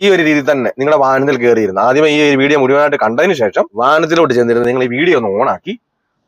ഈ ഒരു രീതി തന്നെ നിങ്ങളുടെ വാഹനത്തിൽ കയറിയിരുന്ന ആദ്യമേ ഈ ഒരു വീഡിയോ മുഴുവനായിട്ട് കണ്ടതിന് ശേഷം വാഹനത്തിലോട്ട് ചെന്നിരുന്ന് നിങ്ങൾ ഈ വീഡിയോ ഒന്ന് ഓണാക്കി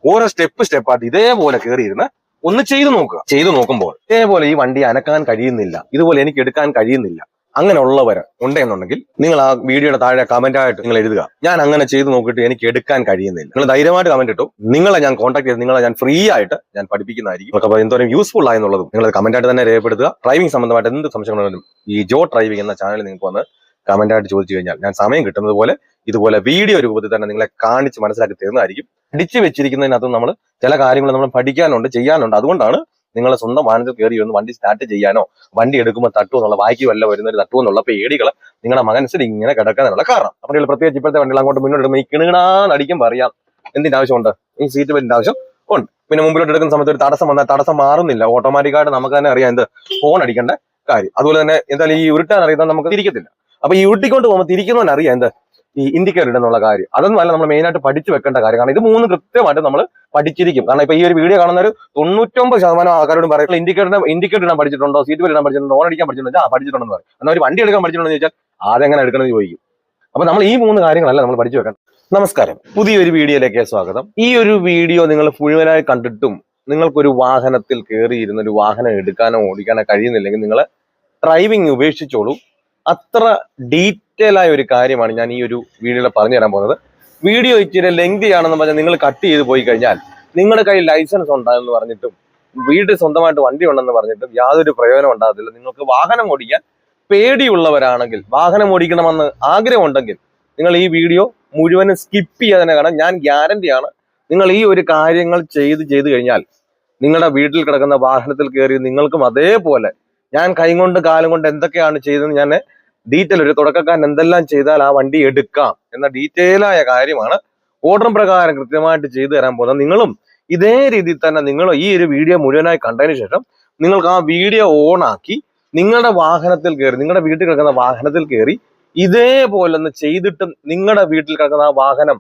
ഓരോ സ്റ്റെപ്പായിട്ട് ഇതേപോലെ കയറിയിരുന്ന് ഒന്ന് ചെയ്തു നോക്കുക. ചെയ്തു നോക്കുമ്പോൾ ഇതേപോലെ ഈ വണ്ടി അനക്കാൻ കഴിയുന്നില്ല, ഇതുപോലെ എനിക്ക് എടുക്കാൻ കഴിയുന്നില്ല, അങ്ങനെയുള്ളവർ ഉണ്ടെന്നുണ്ടെങ്കിൽ നിങ്ങൾ ആ വീഡിയോയുടെ താഴെ കമന്റ് ആയിട്ട് നിങ്ങൾ എഴുതുക, ഞാൻ അങ്ങനെ ചെയ്ത് നോക്കിയിട്ട് എനിക്ക് എടുക്കാൻ കഴിയുന്നില്ല. നിങ്ങൾ ധൈര്യമായിട്ട് കമന്റ് ഇട്ടു, നിങ്ങളെ ഞാൻ കോൺടാക്ട് ചെയ്ത് നിങ്ങളെ ഞാൻ ഫ്രീ ആയിട്ട് ഞാൻ പഠിപ്പിക്കുന്നതായിരിക്കും. അപ്പോൾ എന്തോരം യൂസ്ഫുൾ ആയെന്നുള്ളതും നിങ്ങൾ കമന്റ് ആയിട്ട് തന്നെ രേഖപ്പെടുത്തുക. ഡ്രൈവിംഗ് സംബന്ധമായിട്ട് എന്ത് സംശയങ്ങളും ഈ ജോ ഡ്രൈവിംഗ് എന്ന ചാനൽ നിങ്ങൾക്ക് വന്ന് കമന്റ് ആയിട്ട് ചോദിച്ചു കഴിഞ്ഞാൽ ഞാൻ സമയം കിട്ടുന്നത് പോലെ ഇതുപോലെ വീഡിയോ രൂപത്തിൽ തന്നെ നിങ്ങളെ കാണിച്ച് മനസ്സിലാക്കി തരുന്നതായിരിക്കും. അടിച്ചു വെച്ചിരിക്കുന്നതിനകത്ത് നമ്മൾ ചില കാര്യങ്ങൾ നമ്മൾ പഠിക്കാനുണ്ട്, ചെയ്യാനുണ്ട്. അതുകൊണ്ടാണ് നിങ്ങൾ സ്വന്തം വാഹനത്തിൽ കയറി ഒന്ന് വണ്ടി സ്റ്റാർട്ട് ചെയ്യാനോ വണ്ടി എടുക്കുമ്പോൾ തട്ടുമോ എന്നുള്ള വായിക്ക് വല്ല വരുന്നൊരു തട്ടുമോ എന്നുള്ള പേടികൾ നിങ്ങളുടെ മനസ്സിൽ ഇങ്ങനെ കിടക്കാനുള്ള കാരണം. അപ്പോൾ പ്രത്യേകിച്ച് ഇപ്പോഴത്തെ വണ്ടികൾ അങ്ങോട്ട് മുന്നോട്ട് എടുക്കുമ്പോൾ ഈ കിണുകിണാന്നടിക്കുമ്പോൾ അറിയാം എന്തിന്റെ ആവശ്യമുണ്ട്, ഈ സീറ്റ് ബെൽറ്റിന്റെ ആവശ്യം ഉണ്ട്. പിന്നെ മുമ്പിലോട്ട് എടുക്കുന്ന സമയത്ത് ഒരു തടസ്സം വന്നാൽ തടസ്സം മാറുന്നില്ല, ഓട്ടോമാറ്റിക്കായിട്ട് നമുക്ക് തന്നെ അറിയാം എന്ത് ഫോൺ അടിക്കേണ്ട കാര്യം. അതുപോലെ തന്നെ എന്തായാലും ഈ ഉരുട്ടാൻ അറിയുന്നത് നമുക്ക് തിരിക്കത്തില്ല. അപ്പൊ ഈ ഉരുട്ടിക്കൊണ്ട് പോകുമ്പോൾ തിരിക്കുന്നവൻ അറിയാം എന്ത് ഈ ഇൻഡിക്കേറ്റർ ഇടുന്നുള്ള കാര്യം. അതൊന്നും അല്ല നമ്മൾ മെയിനായിട്ട് പഠിച്ചു വെക്കേണ്ട കാര്യം. കാരണം ഇത് മൂന്ന് കൃത്യമായിട്ട് നമ്മൾ പഠിച്ചിരിക്കും. കാരണം ഇപ്പൊ ഈ ഒരു വീഡിയോ കാണുന്ന ഒരു 99% ആൾക്കാരോടും പറയും ഇൻഡിക്കേറ്റർ ഇടാൻ പഠിച്ചിട്ടുണ്ടോ, സീറ്റ് ബെൽറ്റ് ഇടാൻ പഠിച്ചിട്ടുണ്ടോ, ഓൺ അടിക്കാൻ പഠിച്ചിട്ടുണ്ടോ, പഠിച്ചിട്ടുണ്ടെന്ന് പറയും. എന്നാൽ ഒരു വണ്ടി എടുക്കാൻ പഠിച്ചിട്ടുണ്ടെന്ന് ചോദിച്ചാൽ അതെങ്ങനെ എടുക്കണമെന്ന് ചോദിക്കും. അപ്പൊ നമ്മൾ ഈ മൂന്ന് കാര്യങ്ങളല്ല നമ്മൾ പഠിച്ചു വെക്കണം. നമസ്കാരം, പുതിയൊരു വീഡിയോയിലേക്ക് സ്വാഗതം. ഈ ഒരു വീഡിയോ നിങ്ങൾ മുഴുവനായി കണ്ടിട്ടും നിങ്ങൾക്കൊരു വാഹനത്തിൽ കയറിയിരുന്ന ഒരു വാഹനം എടുക്കാനോ ഓടിക്കാനോ കഴിയുന്നില്ലെങ്കിൽ നിങ്ങൾ ഡ്രൈവിംഗ് ഉപേക്ഷിച്ചോളൂ. അത്ര ഡീറ്റെയിൽ ആയ ഒരു കാര്യമാണ് ഞാൻ ഈ ഒരു വീഡിയോയിൽ പറഞ്ഞു തരാൻ പോകുന്നത്. വീഡിയോ ഇച്ചിരി ലെങ്തി ആണെന്ന് പറഞ്ഞാൽ നിങ്ങൾ കട്ട് ചെയ്ത് പോയി കഴിഞ്ഞാൽ നിങ്ങളുടെ കയ്യിൽ ലൈസൻസ് ഉണ്ടായെന്ന് പറഞ്ഞിട്ടും വീട്ടിൽ സ്വന്തമായിട്ട് വണ്ടി ഉണ്ടെന്ന് പറഞ്ഞിട്ടും യാതൊരു പ്രയോജനം ഉണ്ടാകത്തില്ല. നിങ്ങൾക്ക് വാഹനം ഓടിക്കാൻ പേടിയുള്ളവരാണെങ്കിൽ, വാഹനം ഓടിക്കണമെന്ന് ആഗ്രഹമുണ്ടെങ്കിൽ നിങ്ങൾ ഈ വീഡിയോ മുഴുവനും സ്കിപ്പ് ചെയ്യാതെ തന്നെ കാണാം. ഞാൻ ഗ്യാരണ്ടിയാണ്, നിങ്ങൾ ഈ ഒരു കാര്യങ്ങൾ ചെയ്ത് കഴിഞ്ഞാൽ നിങ്ങളുടെ വീട്ടിൽ കിടക്കുന്ന വാഹനത്തിൽ കയറി നിങ്ങൾക്കും അതേപോലെ ഞാൻ കൈകൊണ്ട് കാലം കൊണ്ട് എന്തൊക്കെയാണ് ചെയ്തതെന്ന് ഞാൻ ഡീറ്റെയിൽ, ഒരു തുടക്കക്കാരൻ എന്തെല്ലാം ചെയ്താൽ ആ വണ്ടി എടുക്കാം എന്ന ഡീറ്റെയിലായ കാര്യമാണ് ഓർഡർ പ്രകാരം കൃത്യമായിട്ട് ചെയ്തു തരാൻ പോകുന്നത്. നിങ്ങളും ഇതേ രീതിയിൽ തന്നെ നിങ്ങൾ ഈ ഒരു വീഡിയോ മുഴുവനായി കണ്ടതിന് ശേഷം നിങ്ങൾക്ക് ആ വീഡിയോ ഓൺ ആക്കി നിങ്ങളുടെ വാഹനത്തിൽ കയറി, നിങ്ങളുടെ വീട്ടിൽ കിടക്കുന്ന വാഹനത്തിൽ കയറി ഇതേപോലെ ഒന്ന് ചെയ്തിട്ടും നിങ്ങളുടെ വീട്ടിൽ കിടക്കുന്ന ആ വാഹനം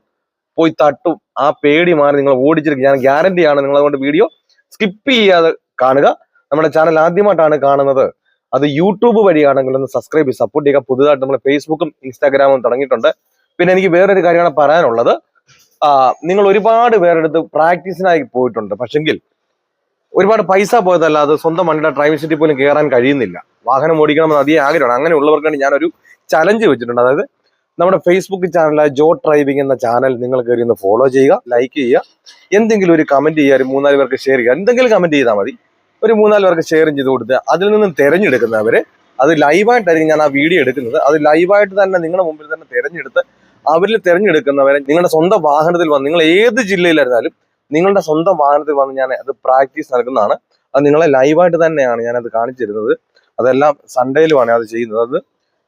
പോയി തട്ടും, ആ പേടി മാറി നിങ്ങൾ ഓടിച്ചിരിക്കും. ഞാൻ ഗ്യാരണ്ടിയാണ്. നിങ്ങൾ അതുകൊണ്ട് വീഡിയോ സ്കിപ്പ് ചെയ്യാതെ കാണുക. നമ്മുടെ ചാനൽ ആദ്യമായിട്ടാണ് കാണുന്നത്, അത് യൂട്യൂബ് വഴിയാണെങ്കിൽ ഒന്ന് സബ്സ്ക്രൈബ് ചെയ്ത് സപ്പോർട്ട് ചെയ്യുക. പുതുതായിട്ട് നമ്മൾ ഫേസ്ബുക്കും ഇൻസ്റ്റാഗ്രാമും തുടങ്ങിയിട്ടുണ്ട്. പിന്നെ എനിക്ക് വേറൊരു കാര്യമാണ് പറയാനുള്ളത്. നിങ്ങൾ ഒരുപാട് പേരെടുത്ത് പ്രാക്ടീസിനായി പോയിട്ടുണ്ട്, പക്ഷെങ്കിൽ ഒരുപാട് പൈസ പോയതല്ലാതെ സ്വന്തം വണ്ടിയുടെ ഡ്രൈവിംഗ് സീറ്റിൽ പോലും കയറാൻ കഴിയുന്നില്ല. വാഹനം ഓടിക്കണമെന്ന് അധികം ആഗ്രഹമാണ്. അങ്ങനെയുള്ളവർക്കാണ് ഞാനൊരു ചലഞ്ച് വെച്ചിട്ടുണ്ട്. അതായത് നമ്മുടെ ഫേസ്ബുക്ക് ചാനലായ ജോ ഡ്രൈവിംഗ് എന്ന ചാനൽ നിങ്ങൾ കയറി ഒന്ന് ഫോളോ ചെയ്യുക, ലൈക്ക് ചെയ്യുക, എന്തെങ്കിലും ഒരു കമന്റ് ചെയ്യുക, ഒരു 3-4 പേർക്ക് ഷെയർ ചെയ്യുക. എന്തെങ്കിലും കമന്റ് ചെയ്താൽ മതി. ഒരു 3-4 പേർക്ക് ഷെയർ ചെയ്ത് കൊടുത്ത് അതിൽ നിന്നും തിരഞ്ഞെടുക്കുന്നവരെ, അത് ലൈവായിട്ടായിരിക്കും ഞാൻ ആ വീഡിയോ എടുക്കുന്നത്, അത് ലൈവായിട്ട് തന്നെ നിങ്ങളുടെ മുമ്പിൽ തന്നെ തിരഞ്ഞെടുത്ത് അവരിൽ തിരഞ്ഞെടുക്കുന്നവരെ നിങ്ങളുടെ സ്വന്തം വാഹനത്തിൽ വന്ന്, നിങ്ങൾ ഏത് ജില്ലയിലായിരുന്നാലും നിങ്ങളുടെ സ്വന്തം വാഹനത്തിൽ വന്ന് ഞാൻ അത് പ്രാക്ടീസ് നൽകുന്നതാണ്. അത് നിങ്ങളെ ലൈവായിട്ട് തന്നെയാണ് ഞാനത് കാണിച്ചിരുന്നത്. അതെല്ലാം സൺഡേയിലുമാണ് അത് ചെയ്യുന്നത്. അത്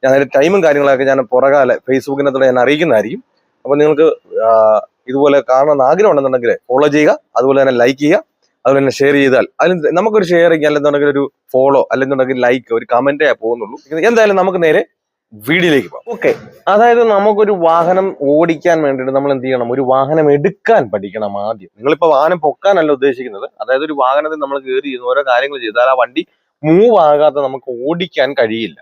ഞാൻ അതിന്റെ ടൈമും കാര്യങ്ങളൊക്കെ ഞാൻ പുറകാലെ ഫേസ്ബുക്കിനകത്തൂടെ ഞാൻ അറിയിക്കുന്നതായിരിക്കും. അപ്പൊ നിങ്ങൾക്ക് ഇതുപോലെ കാണണമെന്ന് ആഗ്രഹം ഉണ്ടെന്നുണ്ടെങ്കിൽ ഫോളോ ചെയ്യുക, അതുപോലെ തന്നെ ലൈക്ക് ചെയ്യുക, അതുപോലെ തന്നെ ഷെയർ ചെയ്താൽ അതിൽ നമുക്കൊരു ഷെയറിങ്, അല്ലെന്നുണ്ടെങ്കിൽ ഒരു ഫോളോ, അല്ലെന്നുണ്ടെങ്കിൽ ലൈക്ക്, ഒരു കമന്റേ പോകുന്നുള്ളൂ. എന്തായാലും നമുക്ക് നേരെ വീഡിയോയിലേക്ക് പോകാം. ഓക്കെ, അതായത് നമുക്കൊരു വാഹനം ഓടിക്കാൻ വേണ്ടിയിട്ട് നമ്മൾ എന്ത് ചെയ്യണം? ഒരു വാഹനം എടുക്കാൻ പഠിക്കണം ആദ്യം. നിങ്ങളിപ്പോ വാഹനം പൊക്കാനല്ല ഉദ്ദേശിക്കുന്നത്. അതായത് ഒരു വാഹനത്തിൽ നമ്മൾ കയറി ഓരോ കാര്യങ്ങൾ ചെയ്താൽ ആ വണ്ടി മൂവ് ആകാതെ നമുക്ക് ഓടിക്കാൻ കഴിയില്ല.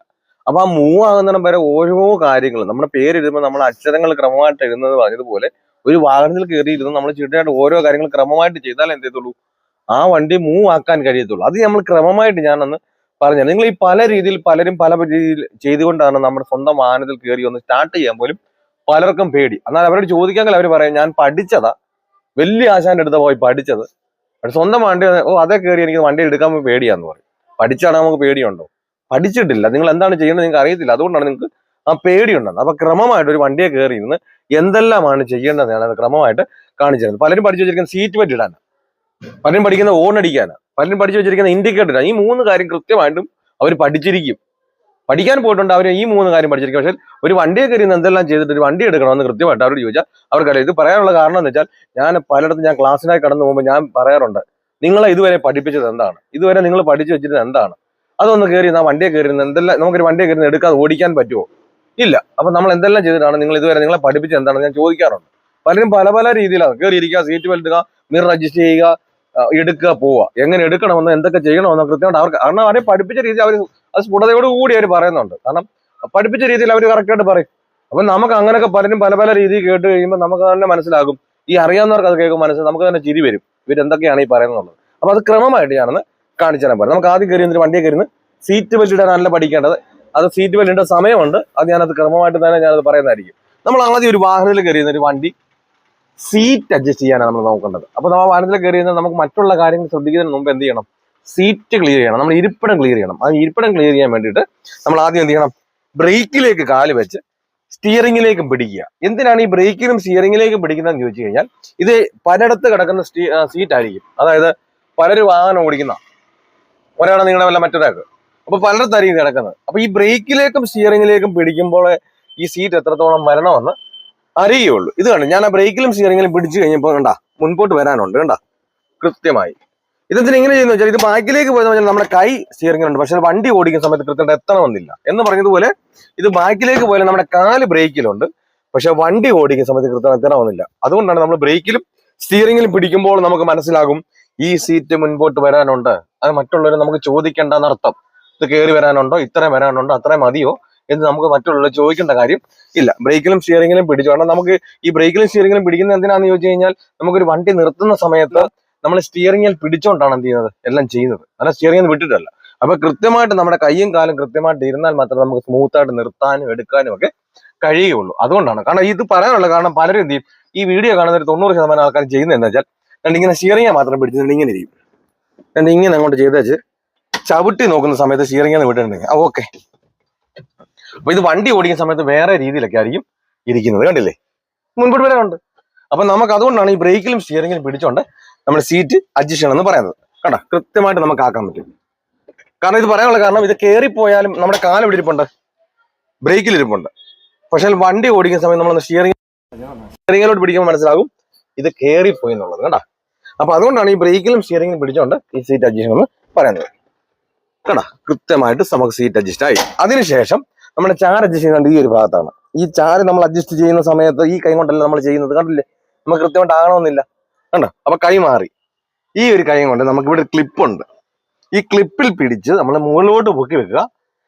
അപ്പൊ ആ മൂവ് ആകുന്നതിനും വരെ ഓരോ കാര്യങ്ങളും നമ്മുടെ പേരെഴുതുമ്പോൾ നമ്മൾ അക്ഷരങ്ങൾ ക്രമമായിട്ട് എഴുതുന്നത് പറഞ്ഞതുപോലെ ഒരു വാഹനത്തിൽ കയറിയിരുന്ന് നമ്മൾ ചിട്ടയായിട്ട് ഓരോ കാര്യങ്ങൾ ക്രമമായിട്ട് ചെയ്താൽ എന്ത് ചെയ്തുള്ളൂ? ആ വണ്ടി മൂവ് ആക്കാൻ കഴിയത്തുള്ളൂ. അത് നമ്മൾ ക്രമമായിട്ട് ഞാനന്ന് പറഞ്ഞു. നിങ്ങൾ ഈ പല രീതിയിൽ പലരും പല രീതിയിൽ ചെയ്തുകൊണ്ടാണ് നമ്മുടെ സ്വന്തം വാഹനത്തിൽ കയറി ഒന്ന് സ്റ്റാർട്ട് ചെയ്യാൻ പോലും പലർക്കും പേടി. എന്നാൽ അവരോട് ചോദിക്കാമെങ്കിൽ അവർ പറയാം, ഞാൻ പഠിച്ചതാ, വലിയ ആശാന്റെ അടുത്ത് പോയി പഠിച്ചത്, സ്വന്തം വണ്ടി അതേ കയറി എനിക്ക് വണ്ടി എടുക്കാൻ പേടിയാന്ന് പറയും. പഠിച്ചാണ് നമുക്ക് പേടിയുണ്ടോ? പഠിച്ചിട്ടില്ല, നിങ്ങൾ എന്താണ് ചെയ്യുന്നത് നിങ്ങൾക്ക് അറിയത്തില്ല, അതുകൊണ്ടാണ് നിങ്ങൾക്ക് ആ പേടിയുണ്ടെന്ന്. അപ്പൊ ക്രമമായിട്ട് ഒരു വണ്ടിയെ കയറി ഇരുന്ന് എന്തെല്ലാമാണ് ചെയ്യേണ്ടതെന്നാണ് അത് ക്രമമായിട്ട് കാണിച്ചു തരുന്നത്. പലരും പഠിച്ചു വെച്ചിരിക്കുന്ന സീറ്റ് ബെൽറ്റ് ഇടാനാണ്, പലരും പഠിക്കുന്ന ഓൺ അടിക്കാനാണ്, പലരും പഠിച്ചു വെച്ചിരിക്കുന്ന ഇൻഡിക്കേറ്റർ ഇടാൻ. ഈ 3 കാര്യം കൃത്യമായിട്ടും അവർ പഠിച്ചിരിക്കും. പഠിക്കാൻ പോയിട്ടുണ്ട്, അവർ ഈ 3 കാര്യം പഠിച്ചിരിക്കും. പക്ഷെ ഒരു വണ്ടിയെ കയറി എന്തെല്ലാം ചെയ്തിട്ട് ഒരു വണ്ടി എടുക്കണമെന്ന് കൃത്യമായിട്ട് അവരോട് ചോദിച്ചാൽ അവർക്കറിയാം. ഇത് പറയാനുള്ള കാരണം എന്ന് വെച്ചാൽ ഞാൻ പലയിടത്തും ഞാൻ ക്ലാസ്സിനായി കടന്നു പോകുമ്പോൾ ഞാൻ പറയാറുണ്ട്, നിങ്ങളെ ഇതുവരെ പഠിപ്പിച്ചത് എന്താണ്, ഇതുവരെ നിങ്ങൾ പഠിച്ചു വെച്ചിരുന്നത് എന്താണ്, അതൊന്ന് കയറി ആ വണ്ടിയെ കയറി എന്തെല്ലാം നമുക്കൊരു വണ്ടിയെ കയറി എടുക്കാതെ ഓടിക്കാൻ പറ്റുമോ? ഇല്ല. അപ്പൊ നമ്മൾ എന്തെല്ലാം ചെയ്തിട്ടാണ് നിങ്ങൾ ഇതുവരെ നിങ്ങളെ പഠിപ്പിച്ചത് എന്താണെന്ന് ഞാൻ ചോദിക്കാറുണ്ട്. പലരും പല രീതിയിലാണ് കയറി ഇരിക്കുക, സീറ്റ് ബെൽറ്റ് ഇടുക, മിറർ അഡ്ജസ്റ്റ് ചെയ്യുക, എടുക്കുക, പോവുക. എങ്ങനെ എടുക്കണമെന്ന് എന്തൊക്കെ ചെയ്യണമെന്ന് കൃത്യമായിട്ട് അവർക്ക്, കാരണം അവരെ പഠിപ്പിച്ച രീതി അവർ അത് സ്ഫുടതയോട് കൂടി അവർ പറയുന്നുണ്ട്. കാരണം പഠിപ്പിച്ച രീതിയിൽ അവർ കറക്റ്റായിട്ട് പറയും. അപ്പൊ നമുക്ക് അങ്ങനെയൊക്കെ പലരും പല പല രീതിയിൽ കേട്ട് കഴിയുമ്പോൾ നമുക്ക് തന്നെ മനസ്സിലാകും. ഈ അറിയാവുന്നവർക്ക് അത് കേൾക്കുമ്പോൾ മനസ്സിലാവും, നമുക്ക് തന്നെ ചിരി വരും ഇവരെന്തൊക്കെയാണ് ഈ പറയുന്നത്. അപ്പൊ അത് ക്രമമായിട്ട് ഞാനൊന്ന് കാണിച്ചു തരാൻ പറയാം. നമുക്ക് ആദ്യം കയറി വണ്ടിയെ കയറി സീറ്റ് ബെൽറ്റ് ഇടാൻ നല്ല പഠിക്കേണ്ടത്. അത് സീറ്റ് ബെൽറ്റ് ഇടേണ്ട സമയമുണ്ട്. അത് ഞാനത് ക്രമമായിട്ട് തന്നെ ഞാനത് പറയുന്നതായിരിക്കും. നമ്മൾ ആദ്യം ഒരു വാഹനത്തിൽ കയറി ഒരു വണ്ടി സീറ്റ് അഡ്ജസ്റ്റ് ചെയ്യാനാണ് നമ്മൾ നോക്കേണ്ടത്. അപ്പൊ നമ്മൾ വാഹനത്തിൽ കയറി നമുക്ക് മറ്റുള്ള കാര്യങ്ങൾ ശ്രദ്ധിക്കുന്നതിന് മുമ്പ് എന്ത് ചെയ്യണം? സീറ്റ് ക്ലിയർ ചെയ്യണം, നമ്മൾ ഇരിപ്പിടം ക്ലിയർ ചെയ്യണം. ആ ഇരിപ്പിടം ക്ലിയർ ചെയ്യാൻ വേണ്ടിയിട്ട് നമ്മൾ ആദ്യം എന്ത് ചെയ്യണം? ബ്രേക്കിലേക്ക് കാല് വെച്ച് സ്റ്റിയറിംഗിലേക്കും പിടിക്കുക. എന്തിനാണ് ഈ ബ്രേക്കിലും സ്റ്റിയറിംഗിലേക്കും പിടിക്കുന്നതെന്ന് ചോദിച്ചു കഴിഞ്ഞാൽ, ഇത് പലയിടത്ത് കിടക്കുന്ന സീറ്റ് ആയിരിക്കും. അതായത് പലരും വാഹനം ഓടിക്കുന്ന ഒരാളെ നിങ്ങളുടെ വല്ല മറ്റൊരാൾക്ക്, അപ്പൊ പലയിടത്തായിരിക്കും കിടക്കുന്നത്. അപ്പൊ ഈ ബ്രേക്കിലേക്കും സ്റ്റിയറിംഗിലേക്കും പിടിക്കുമ്പോൾ ഈ സീറ്റ് എത്രത്തോളം വരണമെന്ന് അറിയുള്ളൂ. ഇത് കണ്ടു, ഞാൻ ആ ബ്രേക്കിലും സ്റ്റിയറിംഗിലും പിടിച്ചു കഴിഞ്ഞപ്പോൾ കണ്ടാ മുൻപോട്ട് വരാനുണ്ട്. കണ്ടാ കൃത്യമായി. ഇതെന്തിനാ ഇങ്ങനെ ചെയ്യുന്ന വെച്ചാൽ, ഇത് ബാക്കിലേക്ക് പോയെന്ന് പറഞ്ഞാൽ നമ്മുടെ കൈ സ്റ്റിയറിംഗിലുണ്ട്, പക്ഷെ വണ്ടി ഓടിക്കുന്ന സമയത്ത് കൃത്യമായിട്ട് എത്തണമെന്നില്ല. എന്ന് പറഞ്ഞതുപോലെ ഇത് ബാക്കിലേക്ക് പോയാൽ നമ്മുടെ കാല് ബ്രേക്കിലുണ്ട്, പക്ഷെ വണ്ടി ഓടിക്കുന്ന സമയത്ത് കൃത്യമായിട്ട് എത്തണമെന്നില്ല. അതുകൊണ്ടാണ് നമ്മൾ ബ്രേക്കിലും സ്റ്റിയറിംഗിലും പിടിക്കുമ്പോൾ നമുക്ക് മനസ്സിലാകും ഈ സീറ്റ് മുൻപോട്ട് വരാനുണ്ട്. അത് മറ്റുള്ളവർ നമുക്ക് ചോദിക്കേണ്ടെന്നർത്ഥം. ഇത് കയറി വരാനുണ്ടോ, ഇത്രയും വരാനുണ്ടോ, അത്രയും മതിയോ എന്ന് നമുക്ക് മറ്റുള്ളവർ ചോദിക്കേണ്ട കാര്യം ഇല്ല. ബ്രേക്കിലും സ്റ്റിയറിംഗിലും പിടിച്ചു. കാരണം നമുക്ക് ഈ ബ്രേക്കിലും സ്റ്റിയറിംഗിലും പിടിക്കുന്നത് എന്തിനാന്ന് ചോദിച്ചു കഴിഞ്ഞാൽ, നമുക്കൊരു വണ്ടി നിർത്തുന്ന സമയത്ത് നമ്മൾ സ്റ്റിയറിംഗിൽ പിടിച്ചോണ്ടാണ് എന്ത് ചെയ്യുന്നത്, എല്ലാം ചെയ്യുന്നത്. അല്ല സ്റ്റിയറിംഗിൽ വിട്ടിട്ടല്ല. അപ്പൊ കൃത്യമായിട്ട് നമ്മുടെ കൈയും കാലും കൃത്യമായിട്ട് ഇരുന്നാൽ മാത്രമേ നമുക്ക് സ്മൂത്തായിട്ട് നിർത്താനും എടുക്കാനും ഒക്കെ കഴിയുള്ളൂ. അതുകൊണ്ടാണ്. കാരണം ഇത് പറയാനുള്ള കാരണം, പലരും എന്ത് ചെയ്യും, ഈ വീഡിയോ കാണുന്ന ഒരു 90% ആൾക്കാർ ചെയ്യുന്നത് എന്താ വെച്ചാൽ, ഇങ്ങനെ സ്റ്റിയറിംഗ് മാത്രം പിടിച്ചിട്ട് ഇങ്ങനെ ഇരിക്കും. ഇങ്ങനെ അങ്ങോട്ട് ചെയ്ത് വെച്ച് ചവിട്ടി നോക്കുന്ന സമയത്ത് സ്റ്റിയറിംഗ് വിട്ടിട്ടുണ്ടെങ്കിൽ ഓക്കെ. അപ്പൊ ഇത് വണ്ടി ഓടിക്കുന്ന സമയത്ത് വേറെ രീതിയിലൊക്കെ ആയിരിക്കും ഇരിക്കുന്നത്. കണ്ടില്ലേ, മുൻപോട്ട് വരാനുണ്ട്. അപ്പൊ നമുക്ക് അതുകൊണ്ടാണ് ഈ ബ്രേക്കിലും സ്റ്റിയറിംഗിലും പിടിച്ചോണ്ട് നമ്മുടെ സീറ്റ് അഡ്ജസ്റ്റ് ചെയ്യണം എന്ന് പറയുന്നത്. കണ്ടാ കൃത്യമായിട്ട് നമുക്ക് ആക്കാൻ പറ്റും. കാരണം ഇത് പറയാനുള്ള കാരണം, ഇത് കയറിപ്പോയാലും നമ്മുടെ കാല് എവിടെ ഇരിപ്പുണ്ട്? ബ്രേക്കിൽ ഇരിപ്പുണ്ട്. പക്ഷെ വണ്ടി ഓടിക്കുന്ന സമയത്ത് നമ്മൾ സ്റ്റിയറിംഗിലോട്ട് പിടിക്കുമ്പോൾ മനസ്സിലാകും ഇത് കയറിപ്പോയി എന്നുള്ളത്. കണ്ടാ. അപ്പൊ അതുകൊണ്ടാണ് ഈ ബ്രേക്കിലും സ്റ്റിയറിംഗിലും പിടിച്ചോണ്ട് ഈ സീറ്റ് അഡ്ജസ്റ്റ് എന്ന് പറയുന്നത്. കണ്ടാ കൃത്യമായിട്ട് നമുക്ക് സീറ്റ് അഡ്ജസ്റ്റ് ആയി. അതിനുശേഷം നമ്മുടെ ചാർ അഡ്ജസ്റ്റ് ചെയ്യുന്നത് ഈ ഒരു ഭാഗത്താണ്. ഈ ചാര് നമ്മൾ അഡ്ജസ്റ്റ് ചെയ്യുന്ന സമയത്ത് ഈ കൈ കൊണ്ടല്ല നമ്മൾ ചെയ്യുന്നത്. കണ്ടില്ലേ, നമുക്ക് കൃത്യമായിട്ട് ആകണമെന്നില്ല. കണ്ടോ. അപ്പൊ കൈ മാറി. ഈ ഒരു കൈ കൊണ്ട് നമുക്ക് ഇവിടെ ക്ലിപ്പുണ്ട്. ഈ ക്ലിപ്പിൽ പിടിച്ച് നമ്മൾ മുകളിലോട്ട് പൊക്കി വെക്കുക.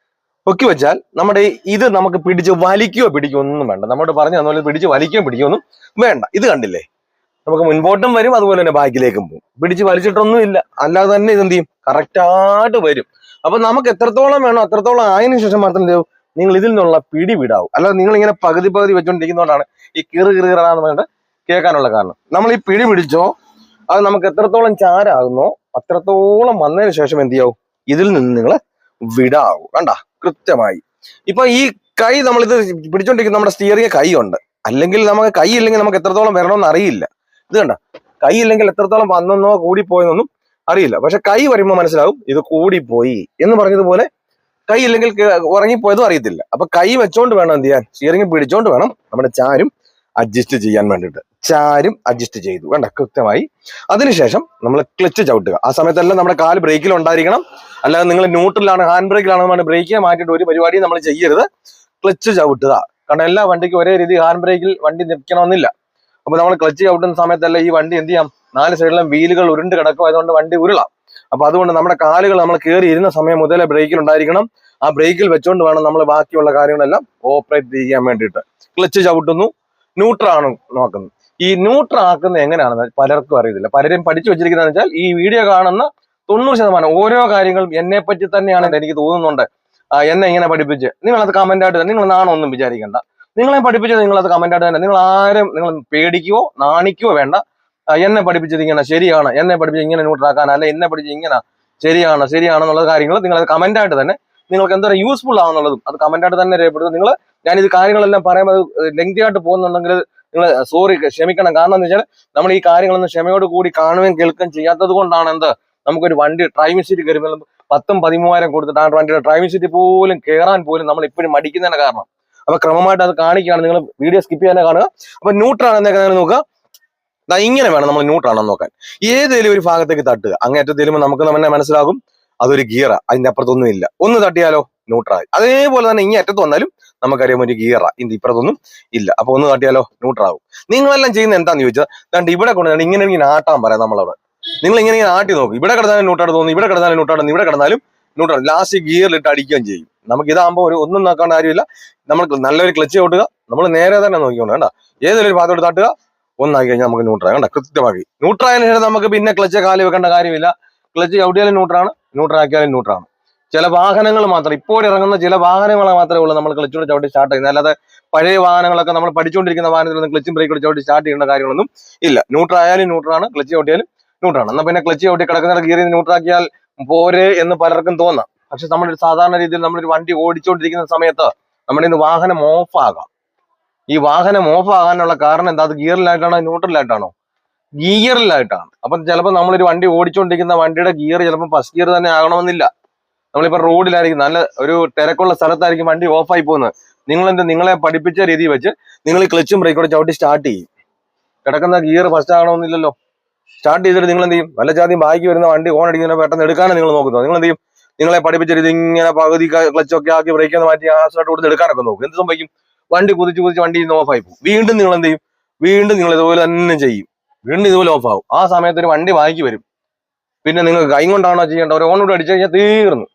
പൊക്കി വെച്ചാൽ നമ്മുടെ ഇത് നമുക്ക് പിടിച്ച് വലിക്കുകയോ പിടിക്കുകയോ ഒന്നും വേണ്ട. നമ്മോട് പറഞ്ഞു തന്നപോലെ പിടിച്ച് വലിക്കുകയോ പിടിക്കുകയോ ഒന്നും വേണ്ട. ഇത് കണ്ടില്ലേ, നമുക്ക് മുൻപോട്ടും വരും, അതുപോലെ തന്നെ ബാക്കിലേക്കും പോകും. പിടിച്ച് വലിച്ചിട്ടൊന്നും ഇല്ല. അല്ലാതെ തന്നെ ഇതെന്ത് ചെയ്യും, കറക്റ്റായിട്ട് വരും. അപ്പൊ നമുക്ക് എത്രത്തോളം വേണോ അത്രത്തോളം ആയതിനു ശേഷം മാത്രം എന്ത് ചെയ്യും, നിങ്ങൾ ഇതിൽ നിന്നുള്ള പിടി വിടാവും. അല്ലാതെ നിങ്ങൾ ഇങ്ങനെ പകുതി പകുതി വെച്ചോണ്ടിരിക്കുന്നതുകൊണ്ടാണ് ഈ കീറാന്ന് പറഞ്ഞിട്ട് കേൾക്കാനുള്ള കാരണം. നമ്മൾ ഈ പിടി പിടിച്ചോ, അത് നമുക്ക് എത്രത്തോളം ചാരാകുന്നോ അത്രത്തോളം വന്നതിന് ശേഷം എന്ത് ചെയ്യാവും, ഇതിൽ നിന്ന് നിങ്ങൾ വിടാവും. കണ്ട കൃത്യമായി. ഇപ്പൊ ഈ കൈ നമ്മളിത് പിടിച്ചോണ്ടിരിക്കുന്ന നമ്മുടെ സ്റ്റിയറിംഗ് കൈ ഉണ്ട്. അല്ലെങ്കിൽ നമുക്ക് കൈ ഇല്ലെങ്കിൽ നമുക്ക് എത്രത്തോളം വരണമെന്ന് അറിയില്ല. ഇത് കണ്ട, കൈ ഇല്ലെങ്കിൽ എത്രത്തോളം വന്നെന്നോ കൂടിപ്പോയെന്നൊന്നും അറിയില്ല. പക്ഷെ കൈ വരുമ്പോൾ മനസ്സിലാവും ഇത് കൂടിപ്പോയി എന്ന് പറഞ്ഞതുപോലെ. കൈ ഇല്ലെങ്കിൽ ഉറങ്ങിപ്പോയതും അറിയത്തില്ല. അപ്പൊ കൈ വെച്ചോണ്ട് വേണം എന്ത് ചെയ്യാൻ, സ്റ്റിയറിംഗ് പിടിച്ചോണ്ട് വേണം നമ്മുടെ ചാരും അഡ്ജസ്റ്റ് ചെയ്യാൻ വേണ്ടിയിട്ട്. ചാരും അഡ്ജസ്റ്റ് ചെയ്തു. വേണ്ട കൃത്യമായി. അതിനുശേഷം നമ്മൾ ക്ലച്ച് ചവിട്ടുക. ആ സമയത്തെല്ലാം നമ്മുടെ കാല് ബ്രേക്കിൽ ഉണ്ടായിരിക്കണം. അല്ലാതെ നിങ്ങൾ ന്യൂട്രലാണ്, ഹാൻഡ് ബ്രേക്കിലാണ് ബ്രേക്കിനെ മാറ്റിയിട്ട് ഒരു പരിപാടിയും നമ്മൾ ചെയ്യരുത്. ക്ലച്ച് ചവിട്ടുക. കാരണം എല്ലാ വണ്ടിക്കും ഒരേ രീതി ഹാൻഡ് ബ്രേക്കിൽ വണ്ടി നിൽക്കണമെന്നില്ല. അപ്പൊ നമ്മൾ ക്ലച്ച് ചവിട്ടുന്ന സമയത്തല്ല ഈ വണ്ടി എന്ത് ചെയ്യാം, 4 സൈഡിലും വീലുകൾ ഉരുണ്ട് കിടക്കും. അതുകൊണ്ട് വണ്ടി ഉരുളാം. അപ്പൊ അതുകൊണ്ട് നമ്മുടെ കാലുകൾ നമ്മൾ കയറി ഇരുന്ന സമയം മുതലേ ബ്രേക്കിൽ ഉണ്ടായിരിക്കണം. ആ ബ്രേക്കിൽ വെച്ചോണ്ട് വേണം നമ്മൾ ബാക്കിയുള്ള കാര്യങ്ങളെല്ലാം ഓപ്പറേറ്റ് ചെയ്യാൻ വേണ്ടിയിട്ട്. ക്ലച്ച് ചവിട്ടുന്നു, ന്യൂട്രാണ് നോക്കുന്നത്. ഈ ന്യൂട്ര ആക്കുന്നത് എങ്ങനെയാണെന്ന് പലർക്കും അറിയത്തില്ല. പലരും പഠിച്ചു വെച്ചിരിക്കുന്നതെന്ന് വെച്ചാൽ, ഈ വീഡിയോ കാണുന്ന 90% ഓരോ കാര്യങ്ങളും എന്നെ പറ്റി തന്നെയാണെന്ന് എനിക്ക് തോന്നുന്നുണ്ട്. എന്നെ ഇങ്ങനെ പഠിപ്പിച്ച് നിങ്ങളത് കമന്റായിട്ട് തന്നെ, നിങ്ങൾ നാണൊന്നും വിചാരിക്കേണ്ട. നിങ്ങളെ പഠിപ്പിച്ചത് നിങ്ങളത് കമന്റായിട്ട് തന്നെ. നിങ്ങൾ ആരും നിങ്ങൾ പേടിക്കുകയോ നാണിക്കുകയോ വേണ്ട. എന്നെ പഠിപ്പിച്ചത് ഇങ്ങനെ ശരിയാണ്, എന്നെ പഠിപ്പിച്ച് ഇങ്ങനെ ന്യൂട്രാക്കാൻ, അല്ലെ എന്നെ പഠിച്ച് ഇങ്ങനെ ശരിയാണെന്നുള്ള കാര്യങ്ങൾ നിങ്ങളത് കമന്റായിട്ട് തന്നെ, നിങ്ങൾക്ക് എന്തോരം യൂസ്ഫുൾ ആവുന്നുള്ളതും അത് കമന്റായിട്ട് തന്നെ രേഖപ്പെടുത്തും. നിങ്ങൾ ഞാനിത് കാര്യങ്ങളെല്ലാം പറയുമ്പോൾ ലെങ്തി ആയിട്ട് പോകുന്നുണ്ടെങ്കിൽ നിങ്ങൾ ക്ഷമിക്കണം. കാരണം എന്ന് വെച്ചാൽ നമ്മൾ ഈ കാര്യങ്ങളൊന്നും ക്ഷമയോട് കൂടി കാണുകയും കേൾക്കുകയും ചെയ്യാത്തത് കൊണ്ടാണ് എന്ത്, നമുക്കൊരു വണ്ടി ഡ്രൈവിംഗ് സീറ്റ് കയറുമ്പോൾ 10,000-13,000 കൊടുത്തിട്ട് ആ വണ്ടിയുടെ ഡ്രൈവിംഗ് സീറ്റ് പോലും കയറാൻ പോലും നമ്മൾ ഇപ്പോഴും മടിക്കുന്നതിന് കാരണം. അപ്പൊ ക്രമമായിട്ട് അത് കാണിക്കുകയാണ്. നിങ്ങൾ വീഡിയോ സ്കിപ്പ് ചെയ്യാൻ കാണുക. അപ്പൊ ന്യൂട്രാണ് എന്നൊക്കെ നോക്കുക. ഇങ്ങനെ വേണം നമ്മൾ ന്യൂട്രാണെന്ന് നോക്കാൻ. ഏതെങ്കിലും ഒരു ഭാഗത്തേക്ക് തട്ടുക. അങ്ങേറ്റത്തേലും നമുക്ക് തന്നെ മനസ്സിലാകും അതൊരു ഗിയറാ, അതിന്റെ അപ്പുറത്തൊന്നും ഇല്ല. ഒന്ന് തട്ടിയാലോ ന്യൂട്രായി. അതേപോലെ തന്നെ ഇങ്ങനെ അറ്റത്ത് വന്നാലും നമുക്കറിയാം ഒരു ഗിയറാ, ഇതിന്റെ ഇപ്പുറത്തൊന്നും ഇല്ല. അപ്പൊ ഒന്ന് തട്ടിയാലോ ന്യൂട്രാകും. നിങ്ങളെല്ലാം ചെയ്യുന്നത് എന്താന്ന് ചോദിച്ചാൽ, ദാണ്ട് ഇവിടെ കൊണ്ട് ഇങ്ങനെ ആട്ടാൻ പറയാം നമ്മളവിടെ. നിങ്ങൾ ഇങ്ങനെ ആട്ടി നോക്കും. ഇവിടെ കിടന്നാലും ന്യൂട്രാട് തോന്നുന്നു, ഇവിടെ കിടന്നാലും ന്യൂട്രാട്, ഇവിടെ കിടന്നാലും ന്യൂട്രാട്. ലാസ്റ്റ് ഗിയറിലിട്ട് അടിക്കുകയും ചെയ്യും. നമുക്ക് ഇതാകുമ്പോൾ ഒന്നും നോക്കേണ്ട കാര്യമില്ല. നമ്മൾ നല്ലൊരു ക്ലച്ച് ചവിട്ടുക, നമ്മൾ നേരെ തന്നെ നോക്കിക്കൊണ്ട് വേണ്ട ഏതൊരു ഭാഗത്തോട്ട് തട്ടുക, ഒന്നാക്കി കഴിഞ്ഞാൽ നമുക്ക് ന്യൂട്രായി കണ്ട കൃത്യമാക്കി. ന്യൂട്രായതിനു ശേഷം നമുക്ക് പിന്നെ ക്ലച്ച് കാല് വെക്കേണ്ട കാര്യമില്ല. ക്ലച്ച് ചവിട്ടിയാലും ന്യൂട്രാണ്, ന്യൂട്രാക്കിയാലും ന്യൂട്രാണ്. ചില വാഹനങ്ങൾ മാത്രം ഇപ്പോൾ ഇറങ്ങുന്ന ചില വാഹനങ്ങൾ മാത്രമേ ഉള്ളൂ നമ്മൾ ക്ലച്ചോട് ചവിട്ടി സ്റ്റാർട്ട് ചെയ്യുന്നത്. അല്ലാതെ പഴയ വാഹനങ്ങളൊക്കെ നമ്മൾ പഠിച്ചുകൊണ്ടിരിക്കുന്ന വാഹനത്തിലൊന്നും ക്ലച്ചും ബ്രേക്കോട് ചവിട്ടി സ്റ്റാർട്ട് ചെയ്യേണ്ട കാര്യങ്ങളൊന്നും ഇല്ല. ന്യൂട്രായാലും ന്യൂട്രാണ്, ക്ലച്ച് ചവിട്ടിയാലും ന്യൂട്രാണ്. എന്നാൽ പിന്നെ ക്ലച്ച് ചവിട്ടി കിടക്കുന്ന ഗിയറിൽ ന്യൂട്രാക്കിയാൽ പോരെ എന്ന് പലർക്കും തോന്നാം. പക്ഷെ നമ്മളൊരു സാധാരണ രീതിയിൽ നമ്മളൊരു വണ്ടി ഓടിച്ചുകൊണ്ടിരിക്കുന്ന സമയത്ത് നമ്മുടെ ഇന്ന് വാഹനം ഓഫ് ആകാം. ഈ വാഹനം ഓഫ് ആകാനുള്ള കാരണം എന്താ? അത് ഗിയറിലായിട്ടാണോ ന്യൂട്രലായിട്ടാണോ? ഗിയറിലായിട്ടാണ്. അപ്പം ചിലപ്പോൾ നമ്മളൊരു വണ്ടി ഓടിച്ചുകൊണ്ടിരിക്കുന്ന വണ്ടിയുടെ ഗിയർ ചിലപ്പോൾ ഫസ്റ്റ് ഗിയർ തന്നെ ആകണമെന്നില്ല. നമ്മളിപ്പോ റോഡിലായിരിക്കും, നല്ല ഒരു തിരക്കുള്ള സ്ഥലത്തായിരിക്കും വണ്ടി ഓഫായി പോകുന്നത്. നിങ്ങളെ പഠിപ്പിച്ച രീതി വെച്ച് നിങ്ങൾ ക്ലച്ചും ബ്രേക്കോടെ ചവിട്ടി സ്റ്റാർട്ട് ചെയ്യും. കിടക്കുന്ന ഗിയർ ഫസ്റ്റ് ആകണമെന്നില്ലല്ലോ. സ്റ്റാർട്ട് ചെയ്തിട്ട് നിങ്ങൾ എന്ത് ചെയ്യും? വല്ല ജാതിയും ബാക്കി വരുന്ന വണ്ടി ഓൺ അടിക്കുന്ന പെട്ടെന്ന് എടുക്കാനാണ് നിങ്ങൾ നോക്കുന്നത്. നിങ്ങൾ എന്ത് ചെയ്യും? നിങ്ങളെ പഠിപ്പിച്ച രീതി ഇങ്ങനെ പകുതി ക്ലച്ചൊക്കെ ആക്കി ബ്രേക്ക് മാറ്റി ആ സ്റ്റാർട്ട് കൊടുത്ത് എടുക്കാനൊക്കെ നോക്കും. എന്ത് സംഭവിക്കും? വണ്ടി കുതിച്ച് വണ്ടി ഇന്ന് ഓഫായി പോകും. വീണ്ടും നിങ്ങൾ എന്ത് ചെയ്യും? വീണ്ടും നിങ്ങൾ ഇതുപോലെ തന്നെ ചെയ്യും. വീണ്ടും ഇതുപോലെ ഓഫ് ആവും. ആ സമയത്ത് ഒരു വണ്ടി ബാക്കി വരും. പിന്നെ നിങ്ങൾ കൈ കൊണ്ടാണോ ചെയ്യേണ്ടത്? ഒരു ഓൺ കൂടെ അടിച്ചു കഴിഞ്ഞാൽ തീർന്നു.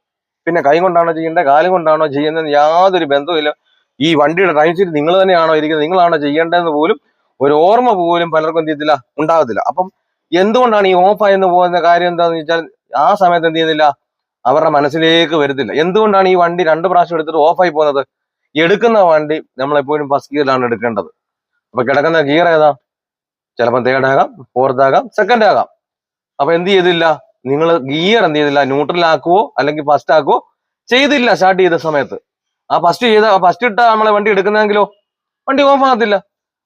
പിന്നെ കൈ കൊണ്ടാണോ ചെയ്യേണ്ടത്, കാലും കൊണ്ടാണോ ചെയ്യുന്നത്, യാതൊരു ബന്ധവുമില്ല. ഈ വണ്ടിയുടെ ടൈം ഷീറ്റ് നിങ്ങൾ തന്നെയാണോ ഇരിക്കുന്നത്, നിങ്ങളാണോ ചെയ്യേണ്ടതെന്ന് പോലും ഒരു ഓർമ്മ പോലും പലർക്കും എന്ത് ചെയ്യത്തില്ല, ഉണ്ടാകത്തില്ല. അപ്പം എന്തുകൊണ്ടാണ് ഈ ഓഫായെന്ന് പോകുന്ന കാര്യം എന്താണെന്ന് വെച്ചാൽ ആ സമയത്ത് എന്ത് ചെയ്യുന്നില്ല, അവരുടെ മനസ്സിലേക്ക് വരുന്നില്ല. എന്തുകൊണ്ടാണ് ഈ വണ്ടി 2 പ്രാവശ്യം എടുത്തിട്ട് ഓഫായി പോകുന്നത്? എടുക്കുന്ന വണ്ടി നമ്മളെപ്പോഴും ഫസ്റ്റ് ഗിയറിലാണ് എടുക്കേണ്ടത്. അപ്പൊ കിടക്കുന്ന ഗിയർ ഏതാ? ചിലപ്പോൾ 3rd ആകാം, 4th ആകാം, 2nd ആകാം. അപ്പൊ എന്ത് ചെയ്തില്ല? നിങ്ങൾ ഗിയർ എന്ത് ചെയ്തില്ല? ന്യൂട്രലാക്കുവോ അല്ലെങ്കിൽ ഫസ്റ്റ് ആക്കുവോ ചെയ്തില്ല. സ്റ്റാർട്ട് ചെയ്ത സമയത്ത് ആ ഫസ്റ്റ് ഇട്ട നമ്മളെ വണ്ടി എടുക്കുന്നതെങ്കിലോ വണ്ടി ഓഫ് ആകത്തില്ല.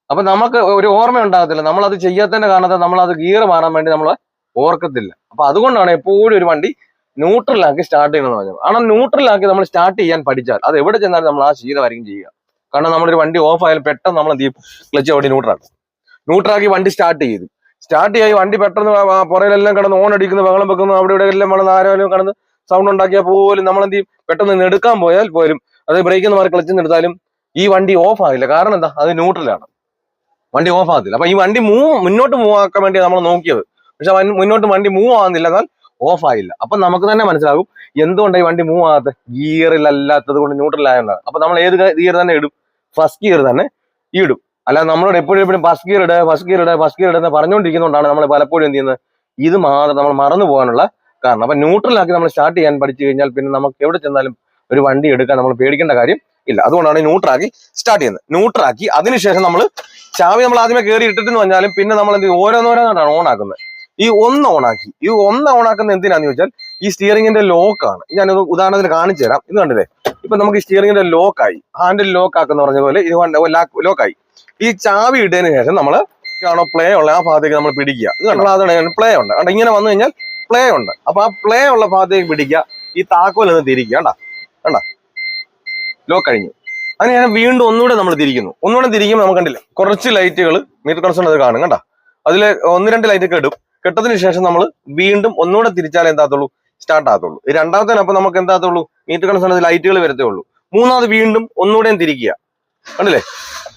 അപ്പൊ നമുക്ക് ഒരു ഓർമ്മ ഉണ്ടാകത്തില്ല. നമ്മളത് ചെയ്യാത്തതിന്റെ കാരണത്താൽ നമ്മളത് ഗിയർ മാറാൻ വേണ്ടി നമ്മൾ ഓർക്കത്തില്ല. അപ്പൊ അതുകൊണ്ടാണ് എപ്പോഴും ഒരു വണ്ടി ന്യൂട്രലാക്കി സ്റ്റാർട്ട് ചെയ്യണമെന്ന് പറഞ്ഞത്. കാരണം ന്യൂട്രലാക്കി നമ്മൾ സ്റ്റാർട്ട് ചെയ്യാൻ പഠിച്ചാൽ അത് എവിടെ ചെന്നാലും നമ്മൾ ആ ശീലമായിരിക്കും ചെയ്യുക. കാരണം നമ്മളൊരു വണ്ടി ഓഫ് ആയാലും പെട്ടെന്ന് നമ്മൾ എന്ത് ചെയ്യും? ക്ലച്ച് ചവിട്ടി ന്യൂട്രാക്കി വണ്ടി സ്റ്റാർട്ട് ചെയ്ത് വണ്ടി പെട്ടെന്ന് പുറയിലെല്ലാം കിടന്ന് ഓൺ അടിക്കുന്നു, ബഹളം വെക്കുന്നു, അവിടെ ഇവിടെ എല്ലാം വളർന്ന് ആരോലും കിടന്ന് സൗണ്ട് ഉണ്ടാക്കിയാൽ പോലും നമ്മൾ എന്ത് ചെയ്യും? പെട്ടെന്ന് എടുക്കാൻ പോയാൽ പോലും അത് ബ്രേക്കിൽ നിന്ന് മാറി ക്ലച്ചിൽ എടുത്താലും ഈ വണ്ടി ഓഫ് ആകില്ല. കാരണം എന്താ? അത് ന്യൂട്രലാണ്. വണ്ടി ഓഫ് ആകത്തില്ല. അപ്പൊ ഈ വണ്ടി മുന്നോട്ട് മൂവ് ആക്കാൻ വേണ്ടി നമ്മൾ നോക്കിയത്. പക്ഷെ മുന്നോട്ട് വണ്ടി മൂവ് ആകുന്നില്ല, എന്നാൽ ഓഫ് ആയില്ല. അപ്പൊ നമുക്ക് തന്നെ മനസ്സിലാകും എന്തുകൊണ്ടാണ് ഈ വണ്ടി മൂവ് ആകാത്തത്. ഗിയറിലല്ലാത്തത് കൊണ്ട്, ന്യൂട്രലായതുകൊണ്ടാണ്. അപ്പൊ നമ്മൾ ഏത് ഗിയർ തന്നെ ഇടും? ഫസ്റ്റ് ഗിയർ തന്നെ ഇടും. അല്ലാതെ നമ്മളോട് എപ്പോഴും ഫസ്റ്റ് ഗിയർ എന്ന് പറഞ്ഞുകൊണ്ടിരിക്കുന്നതുകൊണ്ടാണ് നമ്മൾ പലപ്പോഴും എന്ത് ചെയ്യുന്നത്? ഇത് മാത്രം നമ്മൾ മറന്നു പോകാനുള്ള കാരണം. അപ്പൊ ന്യൂട്രലാക്കി നമ്മൾ സ്റ്റാർട്ട് ചെയ്യാൻ പഠിച്ചു കഴിഞ്ഞാൽ പിന്നെ നമുക്ക് എവിടെ ചെന്നാലും ഒരു വണ്ടി എടുക്കാൻ നമ്മൾ പേടിക്കേണ്ട കാര്യം ഇല്ല. അതുകൊണ്ടാണ് ന്യൂട്രാക്കി സ്റ്റാർട്ട് ചെയ്യുന്നത്. ന്യൂട്രാക്കി അതിനുശേഷം നമ്മൾ ചാവി നമ്മൾ ആദ്യമേ കയറി ഇട്ടിട്ടെന്ന് പറഞ്ഞാലും പിന്നെ നമ്മൾ എന്ത് ചെയ്യും? ഓരോന്നോരോന്നാണ് ഓൺ ആക്കുന്നത്. ഈ ഒന്ന് ഓണാക്കുന്ന എന്തിനാന്ന് ചോദിച്ചാൽ ഈ സ്റ്റിയറിംഗിന്റെ ലോക്കാണ്. ഞാനത് ഉദാഹരണത്തിന് കാണിച്ചു തരാം. ഇത് കണ്ടില്ലേ? ഇപ്പൊ നമുക്ക് ഈ സ്റ്റിയറിംഗിന്റെ ലോക്കായി, ഹാൻഡിൽ ലോക്ക് ആക്കുന്ന പറഞ്ഞ പോലെ ഇത് ലോക്കായി. ഈ ചാവി ഇട്ടതിന് ശേഷം നമ്മൾ ആണോ പ്ലേ ഉള്ള ആ ഭാഗത്തേക്ക് നമ്മൾ പിടിക്കുക. ഇത് അതാണ് പ്ലേ ഉണ്ട്. കണ്ട ഇങ്ങനെ വന്നു കഴിഞ്ഞാൽ പ്ലേ ഉണ്ട്. അപ്പൊ ആ പ്ലേ ഉള്ള ഭാഗത്തേക്ക് പിടിക്കുക. ഈ താക്കോൽ ഒന്ന് തിരിക്കുക. കണ്ട ലോക്ക് കഴിഞ്ഞു. അതിന് ഞാൻ വീണ്ടും ഒന്നുകൂടെ നമ്മൾ തിരിക്കുന്നു. ഒന്നുകൂടെ തിരിക്കുമ്പോൾ നമുക്ക് കണ്ടില്ല കുറച്ച് ലൈറ്റുകൾ മീറ്റർ കൺസോൺ അത് കാണും. കണ്ട അതിൽ 1-2 ലൈറ്റ് ഇടും. കെട്ടതിന് ശേഷം നമ്മൾ വീണ്ടും ഒന്നുകൂടെ തിരിച്ചാലേ എന്താകത്തുള്ളൂ? സ്റ്റാർട്ട് ആകത്തുള്ളൂ. ഈ രണ്ടാമത്തേനപ്പം നമുക്ക് എന്താകത്തുള്ളൂ? മീറ്റർ കൺസോൺ ലൈറ്റുകൾ വരത്തേ ഉള്ളൂ. മൂന്നാമത് വീണ്ടും ഒന്നുകൂടെയും തിരിക്കുക. കണ്ടില്ലേ?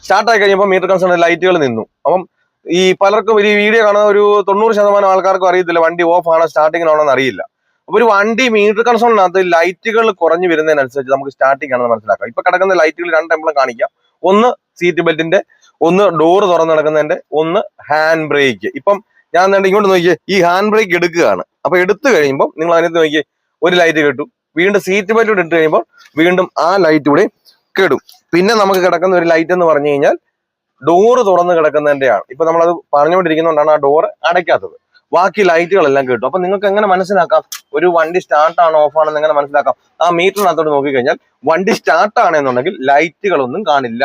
സ്റ്റാർട്ടായി കഴിഞ്ഞപ്പോൾ മീറ്റർ കൺസോൺ ലൈറ്റുകൾ നിന്നു. അപ്പം ഈ പലർക്കും ഈ വീഡിയോ കാണുന്ന ഒരു 90% ആൾക്കാർക്കും അറിയത്തില്ല വണ്ടി ഓഫ് ആണോ സ്റ്റാർട്ടിംഗ് ആണോ എന്ന് അറിയില്ല. അപ്പൊ ഒരു വണ്ടി മീറ്റർ കൺസോണിനകത്ത് ലൈറ്റുകൾ കുറഞ്ഞു വരുന്നതിനനുസരിച്ച് നമുക്ക് സ്റ്റാർട്ടിംഗ് ആണെന്ന് മനസ്സിലാക്കാം. ഇപ്പൊ കിടക്കുന്ന ലൈറ്റുകൾ 2 എംബ്ലം കാണിക്കാം. ഒന്ന് സീറ്റ് ബെൽറ്റിന്റെ, ഒന്ന് ഡോർ തുറന്നു കിടക്കുന്നതിന്റെ, ഒന്ന് ഹാൻഡ് ബ്രേക്ക്. ഇപ്പം ഞാൻ ഇങ്ങോട്ട് നോക്കിയേ, ഈ ഹാൻഡ് ബ്രേക്ക് എടുക്കുകയാണ്. അപ്പൊ എടുത്തു കഴിയുമ്പോൾ നിങ്ങൾ അതിനകത്ത് നോക്കിയേ, ഒരു ലൈറ്റ് കെട്ടു. വീണ്ടും സീറ്റ് ബെൽറ്റ് ഇട്ട് കഴിയുമ്പോൾ വീണ്ടും ആ ലൈറ്റ് കൂടെ കെടും. പിന്നെ നമുക്ക് കിടക്കുന്ന ഒരു ലൈറ്റ് എന്ന് പറഞ്ഞു കഴിഞ്ഞാൽ ഡോറ് തുറന്ന് കിടക്കുന്നതിന്റെയാണ്. ഇപ്പൊ നമ്മളത് പറഞ്ഞുകൊണ്ടിരിക്കുന്നതുകൊണ്ടാണ് ആ ഡോറ് അടയ്ക്കാത്തത്. ബാക്കി ലൈറ്റുകളെല്ലാം കിട്ടും. അപ്പൊ നിങ്ങൾക്ക് എങ്ങനെ മനസ്സിലാക്കാം ഒരു വണ്ടി സ്റ്റാർട്ടാണോ ഓഫ് ആണെന്ന് എങ്ങനെ മനസ്സിലാക്കാം? ആ മീറ്ററിനകത്തോട്ട് നോക്കിക്കഴിഞ്ഞാൽ വണ്ടി സ്റ്റാർട്ടാണെന്നുണ്ടെങ്കിൽ ലൈറ്റുകളൊന്നും കാണില്ല.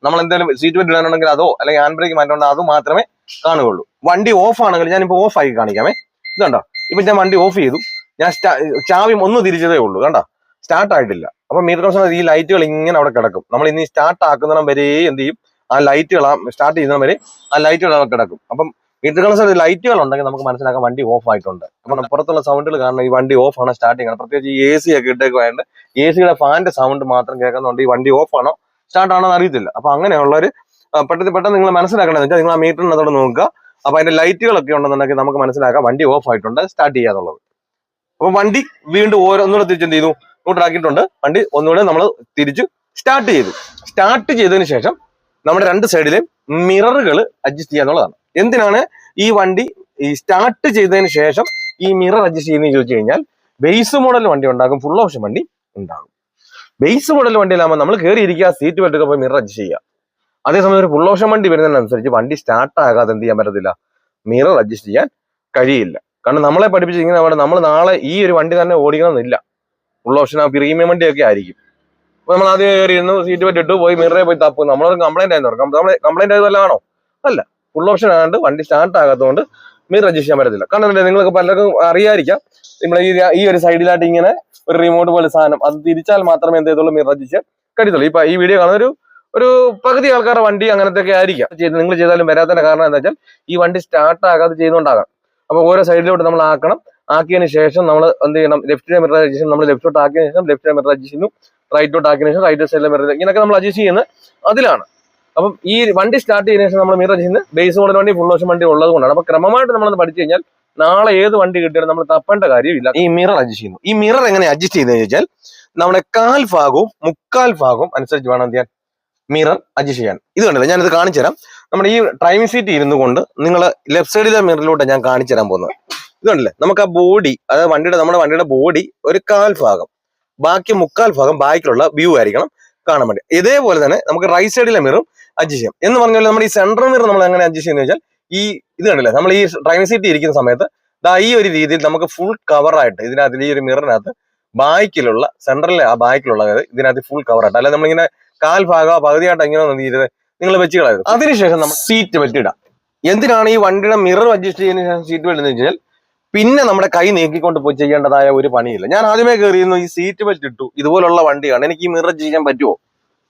നമ്മൾ എന്തായാലും സീറ്റ് ബെൽറ്റ് ഇടാനുണ്ടെങ്കിൽ അതോ അല്ലെങ്കിൽ ഹാൻഡ് ബ്രേക്ക് മാറ്റേണ്ട അതോ മാത്രമേ കാണുകയുള്ളൂ. വണ്ടി ഓഫ് ആണെങ്കിൽ ഞാനിപ്പോ ഓഫ് ആക്കി കാണിക്കാമേ. ഇതുണ്ടോ? ഇപ്പൊ ഞാൻ വണ്ടി ഓഫ് ചെയ്തു. ഞാൻ ചാവി ഒന്ന് തിരിച്ചതേ ഉള്ളൂ. കണ്ടോ? സ്റ്റാർട്ട് ആയിട്ടില്ല. അപ്പൊ മീറ്റർ കൺസോൺ ഈ ലൈറ്റുകൾ ഇങ്ങനെ അവിടെ കിടക്കും. നമ്മൾ ഇനി സ്റ്റാർട്ട് ആക്കുന്നിടം വരെ എന്ത് ചെയ്യും? ആ ലൈറ്റുകൾ സ്റ്റാർട്ട് ചെയ്യുന്ന വരെ ആ ലൈറ്റുകൾ അവിടെ കിടക്കും. അപ്പം മീറ്റർ കൺസോൺ ലൈറ്റുകൾ ഉണ്ടെങ്കിൽ നമുക്ക് മനസ്സിലാക്കാം വണ്ടി ഓഫ് ആയിട്ടുണ്ട്. അപ്പൊ പുറത്തുള്ള സൗണ്ടുകൾ കാരണം ഈ വണ്ടി ഓഫ് ആണോ സ്റ്റാർട്ടിംഗ് ആണ്. പ്രത്യേകിച്ച് ഈ AC ഒക്കെ ഇട്ടേക്കുവാണ്ട് AC ഫാനിന്റെ സൗണ്ട് മാത്രം കേൾക്കുന്നുണ്ട്. ഈ വണ്ടി ഓഫ് ആണോ സ്റ്റാർട്ട് ആണോ എന്ന് അറിയത്തില്ല. അപ്പൊ അങ്ങനെയുള്ളവർ പെട്ടെന്ന് നിങ്ങൾ മനസ്സിലാക്കണമെന്ന് വെച്ചാൽ നിങ്ങൾ ആ മീറ്ററിനകത്തോട് നോക്കുക. അപ്പൊ അതിന്റെ ലൈറ്റുകളൊക്കെ ഉണ്ടെന്നുണ്ടെങ്കിൽ നമുക്ക് മനസ്സിലാക്കാം വണ്ടി ഓഫ് ആയിട്ടുണ്ട്, സ്റ്റാർട്ട് ചെയ്യാന്നുള്ളത്. അപ്പൊ വണ്ടി വീണ്ടും ഒന്നുകൂടെ തിരിച്ചെന്ത് ചെയ്തു? ന്യൂട്രലാക്കിയിട്ടുണ്ട്. വണ്ടി ഒന്നുകൂടെ നമ്മൾ തിരിച്ച് സ്റ്റാർട്ട് ചെയ്തതിന് ശേഷം നമ്മുടെ രണ്ട് സൈഡിലെയും മിററുകൾ അഡ്ജസ്റ്റ് ചെയ്യാന്നുള്ളതാണ്. എന്തിനാണ് ഈ വണ്ടി ഈ സ്റ്റാർട്ട് ചെയ്തതിന് ശേഷം ഈ മിറർ അഡ്ജസ്റ്റ് ചെയ്യുന്നത് ചോദിച്ചു കഴിഞ്ഞാൽ, ബേസ് മോഡൽ വണ്ടി ഉണ്ടാകും, ഫുൾ ഓപ്ഷൻ വണ്ടി ഉണ്ടാകും. ബേസ് മോഡൽ വണ്ടിയിലാകുമ്പോൾ നമ്മൾ കയറിയിരിക്കുക, സീറ്റ് ബെൽറ്റ് ഒക്കെ പോയി മിറർ അഡ്ജസ്റ്റ് ചെയ്യുക. അതേസമയം ഒരു ഫുൾ ഓപ്ഷൻ വണ്ടി വരുന്നതിനനുസരിച്ച് വണ്ടി സ്റ്റാർട്ട് ആകാതെ എന്ത് ചെയ്യാൻ പറ്റത്തില്ല, മിറർ അഡ്ജസ്റ്റ് ചെയ്യാൻ കഴിയില്ല. കാരണം നമ്മളെ പഠിപ്പിച്ചിരിക്കുന്ന നമ്മൾ നാളെ ഈ ഒരു വണ്ടി തന്നെ ഓടിക്കണമെന്നില്ല. ഫുൾ ഓപ്ഷൻ ആ പ്രീമിയം വണ്ടിയൊക്കെ ആയിരിക്കും. അപ്പൊ നമ്മൾ ആദ്യം കയറിയിരുന്നു, സീറ്റ് ബെൽറ്റ് ഇട്ടു, പോയി മിററെ പോയി തപ്പും, നമ്മളൊരു കംപ്ലൈന്റ് ആയിരുന്നു. കംപ്ലൈന്റ് ആയതല്ലാണോ? അല്ല, ഫുൾ ഓപ്ഷൻ ആയതുകൊണ്ട് വണ്ടി സ്റ്റാർട്ട് ആകാത്തതുകൊണ്ട് മിറർ അഡ്ജസ്റ്റ് ചെയ്യാൻ പറ്റത്തില്ല. കാരണം നിങ്ങൾക്ക് പലർക്കും അറിയാതിരിക്കാം, നമ്മൾ ഈ ഒരു സൈഡിലായിട്ട് ഇങ്ങനെ ഒരു റിമോട്ട് പോലെ സാധനം, അത് തിരിച്ചാൽ മാത്രമേ എന്ത് ചെയ്തുള്ളൂ, മിറർ അഡ്ജസ്റ്റ് ചെയ്യാൻ കഴിയത്തുള്ളൂ. ഇപ്പൊ ഈ വീഡിയോ കാണുന്ന ഒരു പകുതി ആൾക്കാരുടെ വണ്ടി അങ്ങനത്തെ ഒക്കെ ആയിരിക്കാം. നിങ്ങൾ ചെയ്താലും വരാത്തതിന്റെ കാരണം എന്താ വെച്ചാൽ ഈ വണ്ടി സ്റ്റാർട്ട് ആകാതെ ചെയ്യുന്നുണ്ടാകാം. അപ്പൊ ഓരോ സൈഡിലോട്ട് നമ്മൾ ആക്കണം. ആക്കിയതിന് ശേഷം നമ്മൾ എന്ത് ചെയ്യണം, ലെഫ്റ്റിലെ മിറർ അഡ്ജസ്റ്റ് നമ്മൾ ലെഫ്റ്റോട്ട് ആക്കിയതിനു ശേഷം ലെഫ്റ്റിലെ മിറർ അഡ്ജസ്റ്റ് ചെയ്യുന്നു, റൈറ്റോട്ട് ആക്കിയതിനു ശേഷം റൈറ്റ് സൈഡിലെ മിറർ, ഇങ്ങനെയൊക്കെ നമ്മൾ അഡ്ജസ്റ്റ് ചെയ്യുന്നത് അതിലാണ്. അപ്പം ഈ വണ്ടി സ്റ്റാർട്ട് ചെയ്തതിനു ശേഷം നമ്മൾ മിറർ ചെയ്യുന്നത് ബേസ് മോഡൽ വണ്ടി ഫുൾ ഓപ്ഷൻ വണ്ടി ഉള്ളത് കൊണ്ടാണ്. അപ്പൊ ക്രമമായിട്ട് നമ്മളത് പഠിച്ചു കഴിഞ്ഞാൽ നാളെ ഏത് വണ്ടി കിട്ടിയാലും നമ്മൾ തപ്പേണ്ട കാര്യമില്ല. ഈ മിറർ അഡ്ജസ്റ്റ് ചെയ്യുന്നു. ഈ മിറർ എങ്ങനെ അഡ്ജസ്റ്റ് ചെയ്യുന്നത് ചോദിച്ചാൽ, നമ്മുടെ കാൽ ഭാഗവും മുക്കാൽ ഭാഗവും അനുസരിച്ച് വേണം എന്ത് ചെയ്യാൻ, മിറർ അഡ്ജസ്റ്റ് ചെയ്യാൻ. ഇത് കണ്ടില്ല, ഞാനിത് കാണിച്ചു തരാം. നമ്മുടെ ഈ ഡ്രൈവിംഗ് സീറ്റ് ഇരുന്നു കൊണ്ട് നിങ്ങൾ ലെഫ്റ്റ് സൈഡിലെ മിററിലൂടെ ഞാൻ കാണിച്ചു തരാൻ പോകുന്നത്. ഇത് കണ്ടില്ലേ, നമുക്ക് ആ ബോഡി, അതായത് നമ്മുടെ വണ്ടിയുടെ ബോഡി ഒരു കാൽ ഭാഗം, ബാക്കി മുക്കാൽ ഭാഗം ബാക്കിലുള്ള വ്യൂ ആയിരിക്കണം കാണാൻ വേണ്ടി. ഇതേപോലെ തന്നെ നമുക്ക് റൈറ്റ് സൈഡിലെ മിററും അഡ്ജസ്റ്റ് ചെയ്യാം. എന്ന് പറഞ്ഞാൽ നമ്മുടെ ഈ സെൻട്രൽ മിറർ നമ്മൾ എങ്ങനെ അഡ്ജസ്റ്റ് ചെയ്യുന്നത് വെച്ചാൽ, ഇത് കണ്ടില്ലേ, നമ്മൾ ഈ ഡ്രൈവിംഗ് സീറ്റ് ഇരിക്കുന്ന സമയത്ത് ഈ ഒരു രീതിയിൽ നമുക്ക് ഫുൾ കവറായിട്ട് ഇതിനകത്ത് ഈ ഒരു മിററിനകത്ത് ബാക്കിലുള്ള സെൻട്രലിലെ ആ ബാക്കിലുള്ള ഇതിനകത്ത് ഫുൾ കവറായിട്ട്, അല്ലെ നമ്മളിങ്ങനെ കാൽ ഭാഗം പകുതിയായിട്ട് എങ്ങനെ നിങ്ങൾ വെച്ച് കളയരുത്. അതിനുശേഷം നമ്മൾ സീറ്റ് ബെൽറ്റ് ഇടാം. എന്തിനാണ് ഈ വണ്ടിയുടെ മിറർ അഡ്ജസ്റ്റ് ചെയ്യുന്ന ശേഷം സീറ്റ് ബെൽറ്റ് എന്ന് വെച്ചാൽ, പിന്നെ നമ്മുടെ കൈ നീക്കിക്കൊണ്ട് പോയി ചെയ്യേണ്ടതായ ഒരു പണിയില്ല. ഞാൻ ആദ്യമേ കയറിയിരുന്നു, ഈ സീറ്റ് ബെൽറ്റ് ഇട്ടു, ഇതുപോലുള്ള വണ്ടിയാണ്, എനിക്ക് ഈ മിറർ ചെയ്യാൻ പറ്റുമോ?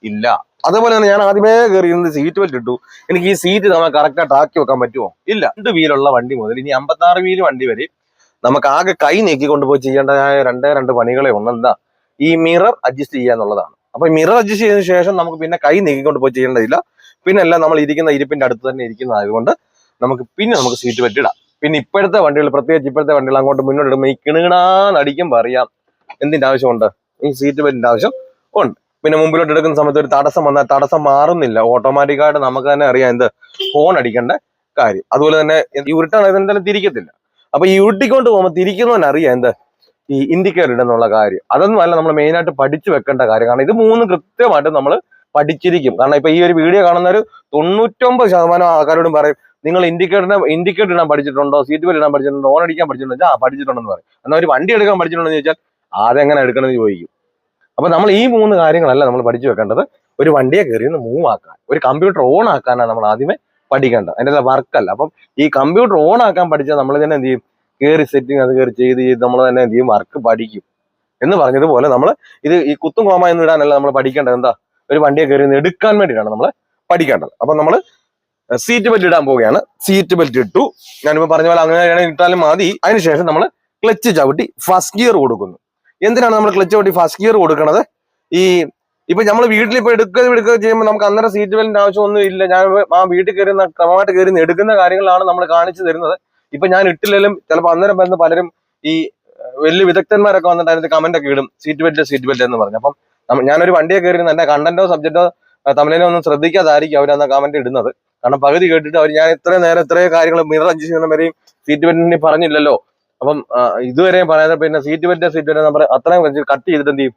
ഇല്ല. അതുപോലെ തന്നെ ഞാൻ ആദ്യമേ കയറിയിരുന്നത് സീറ്റ് ബെൽറ്റ് ഇട്ടു, എനിക്ക് ഈ സീറ്റ് നമ്മൾ കറക്റ്റായിട്ട് ആക്കി വെക്കാൻ പറ്റുമോ? ഇല്ല. 2 വീലുള്ള വണ്ടി മുതൽ ഇനി 56 വീല് വണ്ടി വരെ നമുക്ക് ആകെ കൈ നീക്കിക്കൊണ്ട് പോയി ചെയ്യേണ്ടതായ രണ്ട് പണികളെ ഒന്നെന്താ, ഈ മിറർ അഡ്ജസ്റ്റ് ചെയ്യുക എന്നുള്ളതാണ്. അപ്പൊ മിറർ അഡ്ജസ്റ്റ് ചെയ്തതിനു ശേഷം നമുക്ക് പിന്നെ കൈ നീക്കിക്കൊണ്ട് പോയി ചെയ്യേണ്ടതില്ല. പിന്നെ എല്ലാം നമ്മൾ ഇരിക്കുന്ന ഇരിപ്പിന്റെ അടുത്ത് തന്നെ ഇരിക്കുന്നതായതുകൊണ്ട് നമുക്ക് സീറ്റ് ബെൽറ്റ് ഇടാം. പിന്നെ ഇപ്പോഴത്തെ വണ്ടികൾ, പ്രത്യേകിച്ച് ഇപ്പോഴത്തെ വണ്ടികൾ അങ്ങോട്ട് മുന്നോട്ട് ഇടുമ്പോൾ ഈ കിണുകിണാന്നടിക്കുമ്പോൾ അറിയാം എന്തിന്റെ ആവശ്യമുണ്ട്, ഈ സീറ്റ് ബെൽറ്റിന്റെ ആവശ്യം ഉണ്ട്. പിന്നെ മുമ്പിലോട്ട് എടുക്കുന്ന സമയത്ത് ഒരു തടസ്സം വന്നാൽ തടസ്സം മാറുന്നില്ല, ഓട്ടോമാറ്റിക്കായിട്ട് നമുക്ക് തന്നെ അറിയാം എന്ത്, ഹോൺ അടിക്കേണ്ട കാര്യം. അതുപോലെ തന്നെ ഈ ഉരുട്ടാണ് ഇതെന്തായാലും തിരിക്കത്തില്ല. അപ്പൊ ഈ ഉരുട്ടിക്കൊണ്ട് പോകുമ്പോൾ തിരിക്കുന്നവനറിയാം എന്ത്, ഈ ഇൻഡിക്കേറ്റർ ഇടുന്നുള്ള കാര്യം. അതൊന്നും അല്ല നമ്മൾ മെയിനായിട്ട് പഠിച്ചു വെക്കേണ്ട കാര്യം. കാരണം ഇത് 3 കൃത്യമായിട്ട് നമ്മൾ പഠിച്ചിരിക്കും. കാരണം ഇപ്പൊ ഈ ഒരു വീഡിയോ കാണുന്ന ഒരു 99% ആൾക്കാരോടും പറയും, നിങ്ങൾ ഇൻഡിക്കേറ്റർ ഇടാൻ പഠിച്ചിട്ടുണ്ടോ, സീറ്റ് ബെൽറ്റ് ഇടാൻ പഠിച്ചിട്ടുണ്ടോ, ഓൺ അടിക്കാൻ പഠിച്ചിട്ടുണ്ടോ? പഠിച്ചിട്ടുണ്ടെന്ന് പറയും. എന്നാൽ ഒരു വണ്ടി എടുക്കാൻ പഠിച്ചിട്ടുണ്ടെന്ന് ചോദിച്ചാൽ അതെങ്ങനെ എടുക്കണമെന്ന് ചോദിക്കും. അപ്പൊ നമ്മൾ ഈ 3 കാര്യങ്ങളല്ല നമ്മൾ പഠിച്ചു വെക്കേണ്ടത്. ഒരു വണ്ടിയെ കയറി ഒന്ന് മൂവ് ആക്കാൻ, ഒരു കമ്പ്യൂട്ടർ ഓൺ ആക്കാനാണ് നമ്മൾ ആദ്യമേ പഠിക്കേണ്ടത്, അതിൻ്റെ വർക്കല്ല. അപ്പം ഈ കമ്പ്യൂട്ടർ ഓൺ ആക്കാൻ പഠിച്ചാൽ നമ്മൾ തന്നെ എന്ത് ചെയ്യും, കയറി സെറ്റിങ് അത് കയറി ചെയ്ത് നമ്മൾ തന്നെ എന്ത് ചെയ്യും, വർക്ക് പഠിക്കും. എന്ന് പറഞ്ഞതുപോലെ നമ്മൾ ഈ കുത്തും കോമ എന്ന് ഇടാനല്ല നമ്മൾ പഠിക്കേണ്ടത്. എന്താ, ഒരു വണ്ടിയെ കയറി എടുക്കാൻ വേണ്ടിയിട്ടാണ് നമ്മൾ പഠിക്കേണ്ടത്. അപ്പൊ നമ്മൾ സീറ്റ് ബെൽറ്റ് ഇടാൻ പോവുകയാണ്. സീറ്റ് ബെൽറ്റ് ഇട്ടു, ഞാനിപ്പോൾ പറഞ്ഞ പോലെ അങ്ങനെ ഇട്ടാലും മതി. അതിനുശേഷം നമ്മൾ ക്ലച്ച് ചവിട്ടി ഫസ്റ്റ് ഗിയർ കൊടുക്കുന്നു. എന്തിനാണ് നമ്മൾ ക്ലച്ച് ചവിട്ടി ഫസ്റ്റ് ഗിയർ കൊടുക്കുന്നത്? ഇപ്പൊ നമ്മൾ വീട്ടിലിപ്പോ എടുക്കുക ചെയ്യുമ്പോൾ നമുക്ക് അന്നേരം സീറ്റ് ബെൽറ്റിന്റെ ആവശ്യമൊന്നും ഇല്ല. ഞാൻ ആ വീട്ടിൽ കയറുന്ന ക്രമമായിട്ട് കയറി എടുക്കുന്ന കാര്യങ്ങളാണ് നമ്മൾ കാണിച്ചു തരുന്നത്. ഇപ്പൊ ഞാൻ ഇട്ടില്ലെങ്കിലും ചിലപ്പോൾ അന്നേരം വരുന്ന പലരും ഈ വലിയ വിദഗ്ധന്മാരൊക്കെ വന്നിട്ട് അതിന്റെ കമന്റ് ഒക്കെ ഇടും, സീറ്റ് ബെൽറ്റ് എന്ന് പറഞ്ഞു. അപ്പം ഞാനൊരു വണ്ടിയെ കയറി എന്റെ കണ്ടന്റോ സബ്ജക്റ്റോ തമിഴിനോ ഒന്നും ശ്രദ്ധിക്കാതായിരിക്കും അവർ അന്ന് കമന്റ് ഇടുന്നത്. കാരണം പകുതി കേട്ടിട്ട് അവർ ഞാൻ ഇത്രയും കാര്യങ്ങൾ മിറർ അഡ്ജസ്റ്റ് ചെയ്യുന്ന വരെയും സീറ്റ് ബെൽറ്റിനെ പറഞ്ഞില്ലല്ലോ, അപ്പം ഇതുവരെയും പറയാതെ പിന്നെ സീറ്റ് ബെൽറ്റ് നമ്മൾ അത്രയും കട്ട് ചെയ്തിട്ട് എന്ത് ചെയ്യും,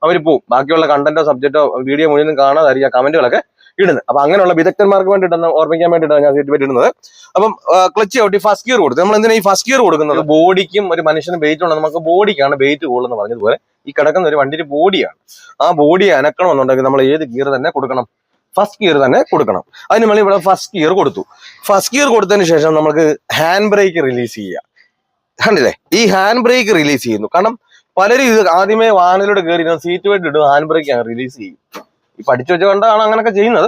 അവർ പോവും. ബാക്കിയുള്ള കണ്ടന്റോ സബ്ജക്റ്റോ വീഡിയോ മുഴുവൻ കാണാതായിരിക്കും കമന്റുകളൊക്കെ ഇടുന്നത്. അപ്പൊ അങ്ങനെയുള്ള വിദഗ്ധന്മാർക്ക് വേണ്ടിയിട്ടാണ്, ഓർമ്മിക്കാൻ വേണ്ടിയിട്ടാണ് ഞാൻ സീറ്റ് ബെൽറ്റ് ഇടുന്നത്. അപ്പം ക്ലച്ച് ചവിട്ടി ഫസ്റ്റ് ഗിയർ കൊടുത്തു. നമ്മൾ എന്തിനാ ഈ ഫസ്റ്റ് ഗിയർ കൊടുക്കുന്നത്? ബോഡിക്കും ഒരു മനുഷ്യന് വെയിറ്റ് ഉണ്ട്, നമുക്ക് ബോഡിക്കാണ് വെയിറ്റ് കൂടുതലെന്ന് പറഞ്ഞതുപോലെ ഈ കിടക്കുന്ന ഒരു വണ്ടിയുടെ ബോഡിയാണ്. ആ ബോഡിയെ അനക്കണമെന്നുണ്ടെങ്കിൽ നമ്മൾ ഏത് ഗിയർ തന്നെ കൊടുക്കണം, ഫസ്റ്റ് ഗിയർ തന്നെ കൊടുക്കണം. അതിന് നമ്മൾ ഇവിടെ ഫസ്റ്റ് ഗിയർ കൊടുത്തു. ഫസ്റ്റ് ഗിയർ കൊടുത്തതിന് ശേഷം നമുക്ക് ഹാൻഡ് ബ്രേക്ക് റിലീസ് ചെയ്യുക. കണ്ടില്ലേ, ഈ ഹാൻഡ് ബ്രേക്ക് റിലീസ് ചെയ്യുന്നു. കാരണം പലരും ഇത് ആദ്യമേ വാഹനത്തിലൂടെ കയറി സീറ്റ് ബെൽറ്റ് ഇടും, ഹാൻഡ് ബ്രേക്ക് റിലീസ് ചെയ്യും. ഈ പഠിച്ചു വെച്ചുകൊണ്ടാണ് അങ്ങനെയൊക്കെ ചെയ്യുന്നത്.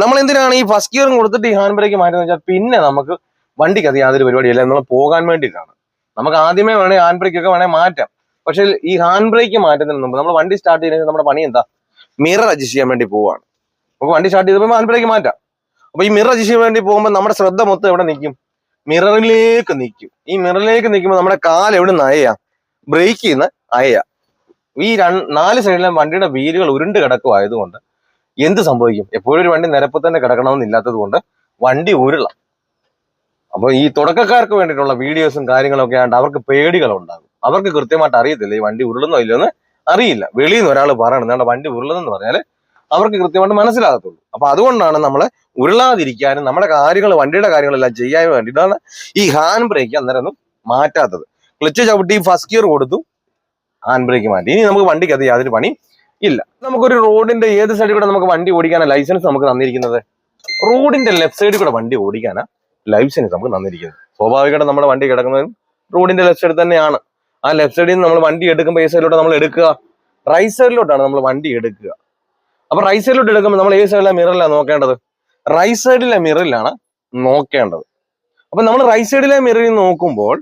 നമ്മൾ എന്തിനാണ് ഈ ഫസ്റ്റ് ഗിയറും കൊടുത്തിട്ട് ഈ ഹാൻഡ് ബ്രേക്ക് മാറ്റുന്നത് വെച്ചാൽ, പിന്നെ നമുക്ക് വണ്ടിക്ക് അത് യാതൊരു പരിപാടിയല്ല, നമ്മൾ പോകാൻ വേണ്ടിയിട്ടാണ്. നമുക്ക് ആദ്യമേ വേണമെങ്കിൽ ഹാൻഡ് ബ്രേക്ക് ഒക്കെ വേണമെങ്കിൽ മാറ്റാം. പക്ഷെ ഈ ഹാൻഡ് ബ്രേക്ക് മാറ്റുന്നതിന് മുമ്പ് നമ്മൾ വണ്ടി സ്റ്റാർട്ട് ചെയ്യുന്നത് നമ്മുടെ പണി എന്താ, മിറർ അഡ്ജസ്റ്റ് ചെയ്യാൻ വേണ്ടി പോവാണ്. നമുക്ക് വണ്ടി സ്റ്റാർട്ട് ചെയ്തപ്പോൾ ഹാൻഡ് ബ്രേക്ക് മാറ്റാം. അപ്പൊ ഈ മിറർ അഡ്ജസ്റ്റ് ചെയ്യാൻ വേണ്ടി പോകുമ്പോൾ നമ്മുടെ ശ്രദ്ധ മൊത്തം എവിടെ നിൽക്കും, മിററിലേക്ക് നിൽക്കും. ഈ മിററിലേക്ക് നിൽക്കുമ്പോൾ നമ്മുടെ കാൽ എവിടെ നിന്ന് അയയാ, ബ്രേക്കിൽ നിന്ന് അയയാ. ഈ 4 സൈഡിലും വണ്ടിയുടെ വീലുകൾ ഉരുണ്ട് കിടക്കുമായതുകൊണ്ട് എന്ത് സംഭവിക്കും? എപ്പോഴും ഒരു വണ്ടി നിരപ്പ് തന്നെ കിടക്കണമെന്നില്ലാത്തത് കൊണ്ട് വണ്ടി ഉരുളാം. അപ്പൊ ഈ തുടക്കക്കാർക്ക് വേണ്ടിയിട്ടുള്ള വീഡിയോസും കാര്യങ്ങളൊക്കെ ആണ്ട് അവർക്ക് പേടികളുണ്ടാകും. അവർക്ക് കൃത്യമായിട്ട് അറിയത്തില്ല ഈ വണ്ടി ഉരുളുന്നോ ഇല്ലെന്ന് അറിയില്ല. വെളിയിൽ നിന്ന് ഒരാൾ പറയണം നമ്മുടെ വണ്ടി ഉരുളുന്നെന്ന് പറഞ്ഞാൽ അവർക്ക് കൃത്യമായിട്ട് മനസ്സിലാകത്തുള്ളൂ. അപ്പൊ അതുകൊണ്ടാണ് നമ്മളെ ഉരുളാതിരിക്കാനും നമ്മുടെ കാര്യങ്ങൾ വണ്ടിയുടെ കാര്യങ്ങളെല്ലാം ചെയ്യാൻ വേണ്ടിയിട്ടാണ് ഈ ഹാൻഡ് ബ്രേക്ക് അന്നേരം ഒന്നും മാറ്റാത്തത്. ക്ലച്ച് ചവിട്ടി ഫസ്റ്റ് ഗിയർ കൊടുത്തു, ഹാൻഡ് ബ്രേക്ക് മാറ്റി. ഇനി നമുക്ക് വണ്ടിക്ക് അത് യാതൊരു പണി ഇല്ല. നമുക്കൊരു റോഡിന്റെ ഏത് സൈഡിൽ കൂടെ നമുക്ക് വണ്ടി ഓടിക്കാനാ ലൈസൻസ് നമുക്ക് തന്നിരിക്കുന്നത്? റോഡിന്റെ ലെഫ്റ്റ് സൈഡിൽ കൂടെ വണ്ടി ഓടിക്കാനാ ലൈസൻസ് നമുക്ക് തന്നിരിക്കുന്നത്. സ്വാഭാവികമായിട്ട് നമ്മുടെ വണ്ടി കിടക്കുന്നതും റോഡിന്റെ ലെഫ്റ്റ് സൈഡിൽ തന്നെയാണ്. ആ ലെഫ്റ്റ് സൈഡിൽ നിന്ന് നമ്മൾ വണ്ടി എടുക്കുമ്പോൾ ഏത് സൈഡിലോട്ട് നമ്മൾ എടുക്കുക? റൈറ്റ് സൈഡിലോട്ടാണ് നമ്മൾ വണ്ടി എടുക്കുക. അപ്പൊ റൈറ്റ് സൈഡിലോട്ട് എടുക്കുമ്പോൾ നമ്മൾ ഏത് സൈഡിലെ മിററിലാണ് നോക്കേണ്ടത്? റൈറ്റ് സൈഡിലെ മിററിലാണ് നോക്കേണ്ടത്. അപ്പൊ നമ്മൾ റൈറ്റ് സൈഡിലെ മിററിൽ നോക്കുമ്പോൾ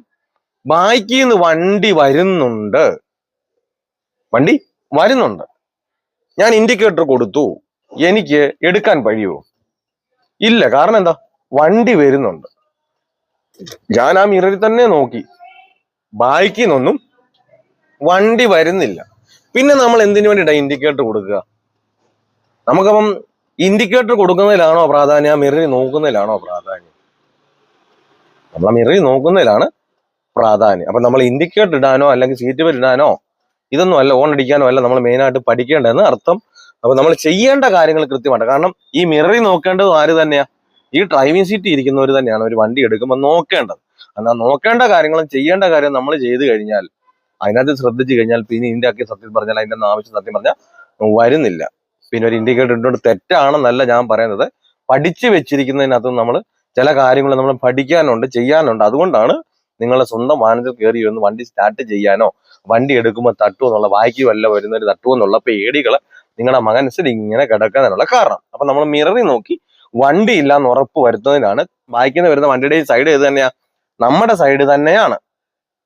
ബാക്കിൽ നിന്ന് വണ്ടി വരുന്നുണ്ട്. ഞാൻ ഇൻഡിക്കേറ്റർ കൊടുത്തു, എനിക്ക് എടുക്കാൻ കഴിയുമോ? ഇല്ല. കാരണം എന്താ? വണ്ടി വരുന്നുണ്ട്. ഞാൻ ആ മിററിൽ തന്നെ നോക്കി, ബാക്കിൽ നിന്നൊന്നും വണ്ടി വരുന്നില്ല. പിന്നെ നമ്മൾ എന്തിനു വേണ്ടിയിട്ടാ ഇൻഡിക്കേറ്റർ കൊടുക്കുക? നമുക്കപ്പം ഇൻഡിക്കേറ്റർ കൊടുക്കുന്നതിലാണോ പ്രാധാന്യം, ആ മിററിൽ നോക്കുന്നതിലാണോ പ്രാധാന്യം? നമ്മൾ ആ മിററിൽ നോക്കുന്നതിലാണ് പ്രാധാന്യം. അപ്പൊ നമ്മൾ ഇൻഡിക്കേറ്റർ ഇടാനോ അല്ലെങ്കിൽ സീറ്റ് ബെൽറ്റ് ഇടാനോ ഇതൊന്നും അല്ല, ഓൺ അടിക്കാനോ അല്ല നമ്മൾ മെയിനായിട്ട് പഠിക്കേണ്ടതെന്ന് അർത്ഥം. അപ്പൊ നമ്മൾ ചെയ്യേണ്ട കാര്യങ്ങൾ കൃത്യമാണ്. കാരണം ഈ മിററിൽ നോക്കേണ്ടത് ആര് തന്നെയാ? ഈ ഡ്രൈവിംഗ് സീറ്റ് ഇരിക്കുന്നവർ തന്നെയാണ് ഒരു വണ്ടി എടുക്കുമ്പോൾ നോക്കേണ്ടത്. എന്നാൽ നോക്കേണ്ട കാര്യങ്ങളും ചെയ്യേണ്ട കാര്യം നമ്മൾ ചെയ്തു കഴിഞ്ഞാൽ, അതിനകത്ത് ശ്രദ്ധിച്ചു കഴിഞ്ഞാൽ പിന്നെ ഇതിന്റെ ഒക്കെ സത്യം പറഞ്ഞാൽ അതിന്റെ ആവശ്യം സത്യം പറഞ്ഞാൽ വരുന്നില്ല. പിന്നെ ഒരു ഇൻഡിക്കേറ്റർ ഇട്ടുകൊണ്ട് തെറ്റാണെന്നല്ല ഞാൻ പറയുന്നത്. പഠിച്ചു വെച്ചിരിക്കുന്നതിനകത്ത് നമ്മൾ ചില കാര്യങ്ങൾ നമ്മൾ പഠിക്കാനുണ്ട്, ചെയ്യാനുണ്ട്. അതുകൊണ്ടാണ് നിങ്ങളെ സ്വന്തം വാഹനത്തിൽ കയറി വന്ന് വണ്ടി സ്റ്റാർട്ട് ചെയ്യാനോ വണ്ടി എടുക്കുമ്പോൾ തട്ടുമോ എന്നുള്ള വായിക്ക് വല്ല വരുന്നൊരു തട്ടുമോ എന്നുള്ള പേടികൾ നിങ്ങളുടെ മനസ്സിൽ ഇങ്ങനെ കിടക്കാനുള്ള കാരണം. അപ്പൊ നമ്മൾ മിററിൽ നോക്കി വണ്ടി ഇല്ലാന്ന് ഉറപ്പ് വരുത്തുന്നതിനാണ്. ബാക്കിൽ നിന്ന് വരുന്ന വണ്ടിയുടെ സൈഡ് ഏത് തന്നെയാ? നമ്മുടെ സൈഡ് തന്നെയാണ്.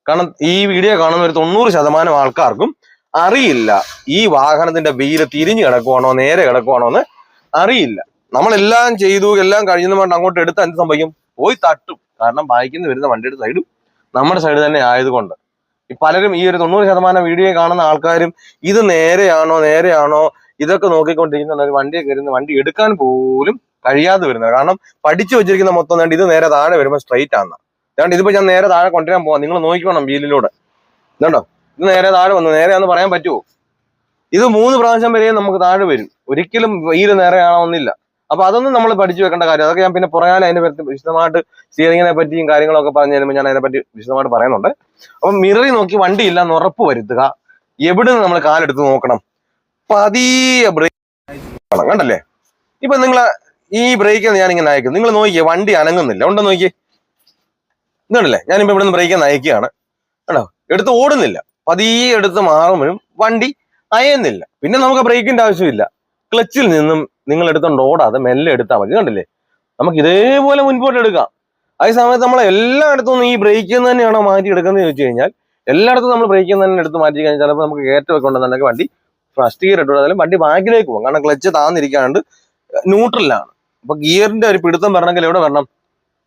കാരണം ഈ വീഡിയോ കാണുന്ന ഒരു 90% ആൾക്കാർക്കും അറിയില്ല ഈ വാഹനത്തിന്റെ വീല് തിരിഞ്ഞു കിടക്കുവാണോ നേരെ കിടക്കുവാണോ എന്ന് അറിയില്ല. നമ്മളെല്ലാം ചെയ്തു, എല്ലാം കഴിയുന്ന വേണ്ട അങ്ങോട്ട് എടുത്താൽ എന്ത് സംഭവിക്കും? പോയി തട്ടും. കാരണം ബാക്കിൽ നിന്ന് വരുന്ന വണ്ടിയുടെ സൈഡും നമ്മുടെ സൈഡ് തന്നെ ആയതുകൊണ്ട്. പലരും ഈ ഒരു 90% വീഡിയോ കാണുന്ന ആൾക്കാരും ഇത് നേരെയാണോ ഇതൊക്കെ നോക്കിക്കൊണ്ടിരിക്കുന്ന ഒരു വണ്ടിയെ കയറുന്ന വണ്ടി എടുക്കാൻ പോലും കഴിയാതെ വരുന്നത്. കാരണം പഠിച്ചു വെച്ചിരിക്കുന്ന മൊത്തം വേണ്ടി ഇത് നേരെ താഴെ വരുമ്പോൾ സ്ട്രൈറ്റ് ആണ്. അതുകൊണ്ട് ഇതിപ്പോ ഞാൻ നേരെ താഴെ കൊണ്ടുവരാൻ പോവാം. നിങ്ങൾ നോക്കിക്കോണം വീലിലൂടെ. ഇതുണ്ടോ? ഇത് നേരെ താഴെ വന്നു. നേരെയാന്ന് പറയാൻ പറ്റുമോ? ഇത് 3 പ്രാവശ്യം വരെ നമുക്ക് താഴെ വരും. ഒരിക്കലും വീല് നേരെയാണോന്നില്ല. അപ്പൊ അതൊന്നും നമ്മൾ പഠിച്ചു വെക്കേണ്ട കാര്യം. അതൊക്കെ ഞാൻ പിന്നെ പുറകാലം അതിനെ പറ്റി വിശദമായിട്ട് സ്റ്റിയറിങ്ങിനെ പറ്റിയും കാര്യങ്ങളൊക്കെ പറഞ്ഞു തരുമ്പോൾ ഞാൻ അതിനെപ്പറ്റി വിശദമായിട്ട് പറയുന്നുണ്ട്. അപ്പൊ മിററിൽ നോക്കി വണ്ടി ഇല്ല എന്ന് ഉറപ്പ് വരുത്തുക. എവിടെ നിന്ന് നമ്മൾ കാലെടുത്ത് നോക്കണം? പതിയെ ബ്രേക്ക് വേണം. കണ്ടല്ലേ? ഇപ്പൊ നിങ്ങൾ ഈ ബ്രേക്ക് ഞാൻ ഇങ്ങനെ അയക്കും. നിങ്ങൾ നോക്കിയേ, വണ്ടി അനങ്ങുന്നില്ല. ഉണ്ടോ നോക്കിയേ? ഇതുണ്ടല്ലേ? ഞാനിപ്പോ ഇവിടെ നിന്ന് ബ്രേക്ക് അയക്കുകയാണ്. കേട്ടോ? എടുത്ത് ഓടുന്നില്ല. പതിയെ എടുത്ത് മാറുമ്പോഴും വണ്ടി അയയുന്നില്ല. പിന്നെ നമുക്ക് ബ്രേക്കിന്റെ ആവശ്യമില്ല. ക്ലച്ചിൽ നിന്നും നിങ്ങൾ എടുത്തോണ്ട് ഓടാതെ മെല്ലെ എടുത്താൽ മതി. കണ്ടില്ലേ? നമുക്ക് ഇതേപോലെ മുൻപോട്ട് എടുക്കാം. അതേ സമയത്ത് നമ്മൾ എല്ലായിടത്തും ഈ ബ്രേക്കിൽ നിന്ന് തന്നെയാണോ മാറ്റി എടുക്കുന്നത് ചോദിച്ചു കഴിഞ്ഞാൽ, എല്ലായിടത്തും നമ്മൾ ബ്രേക്കിൽ നിന്ന് തന്നെ എടുത്ത് മാറ്റി കഴിഞ്ഞാൽ ചിലപ്പോൾ നമുക്ക് കയറ്റമൊക്കെ ഉണ്ടെന്നുണ്ടെങ്കിൽ വണ്ടി ഫസ്റ്റ് ഗിയർ ഇട്ടുകൊടുത്താലും വണ്ടി ബാക്കിലേക്ക് പോകും. കാരണം ക്ലച്ച് താന്നിരിക്കാണ്ട് ന്യൂട്രലാണ്. അപ്പൊ ഗിയറിന്റെ ഒരു പിടുത്തം വരണമെങ്കിൽ എവിടെ വരണം?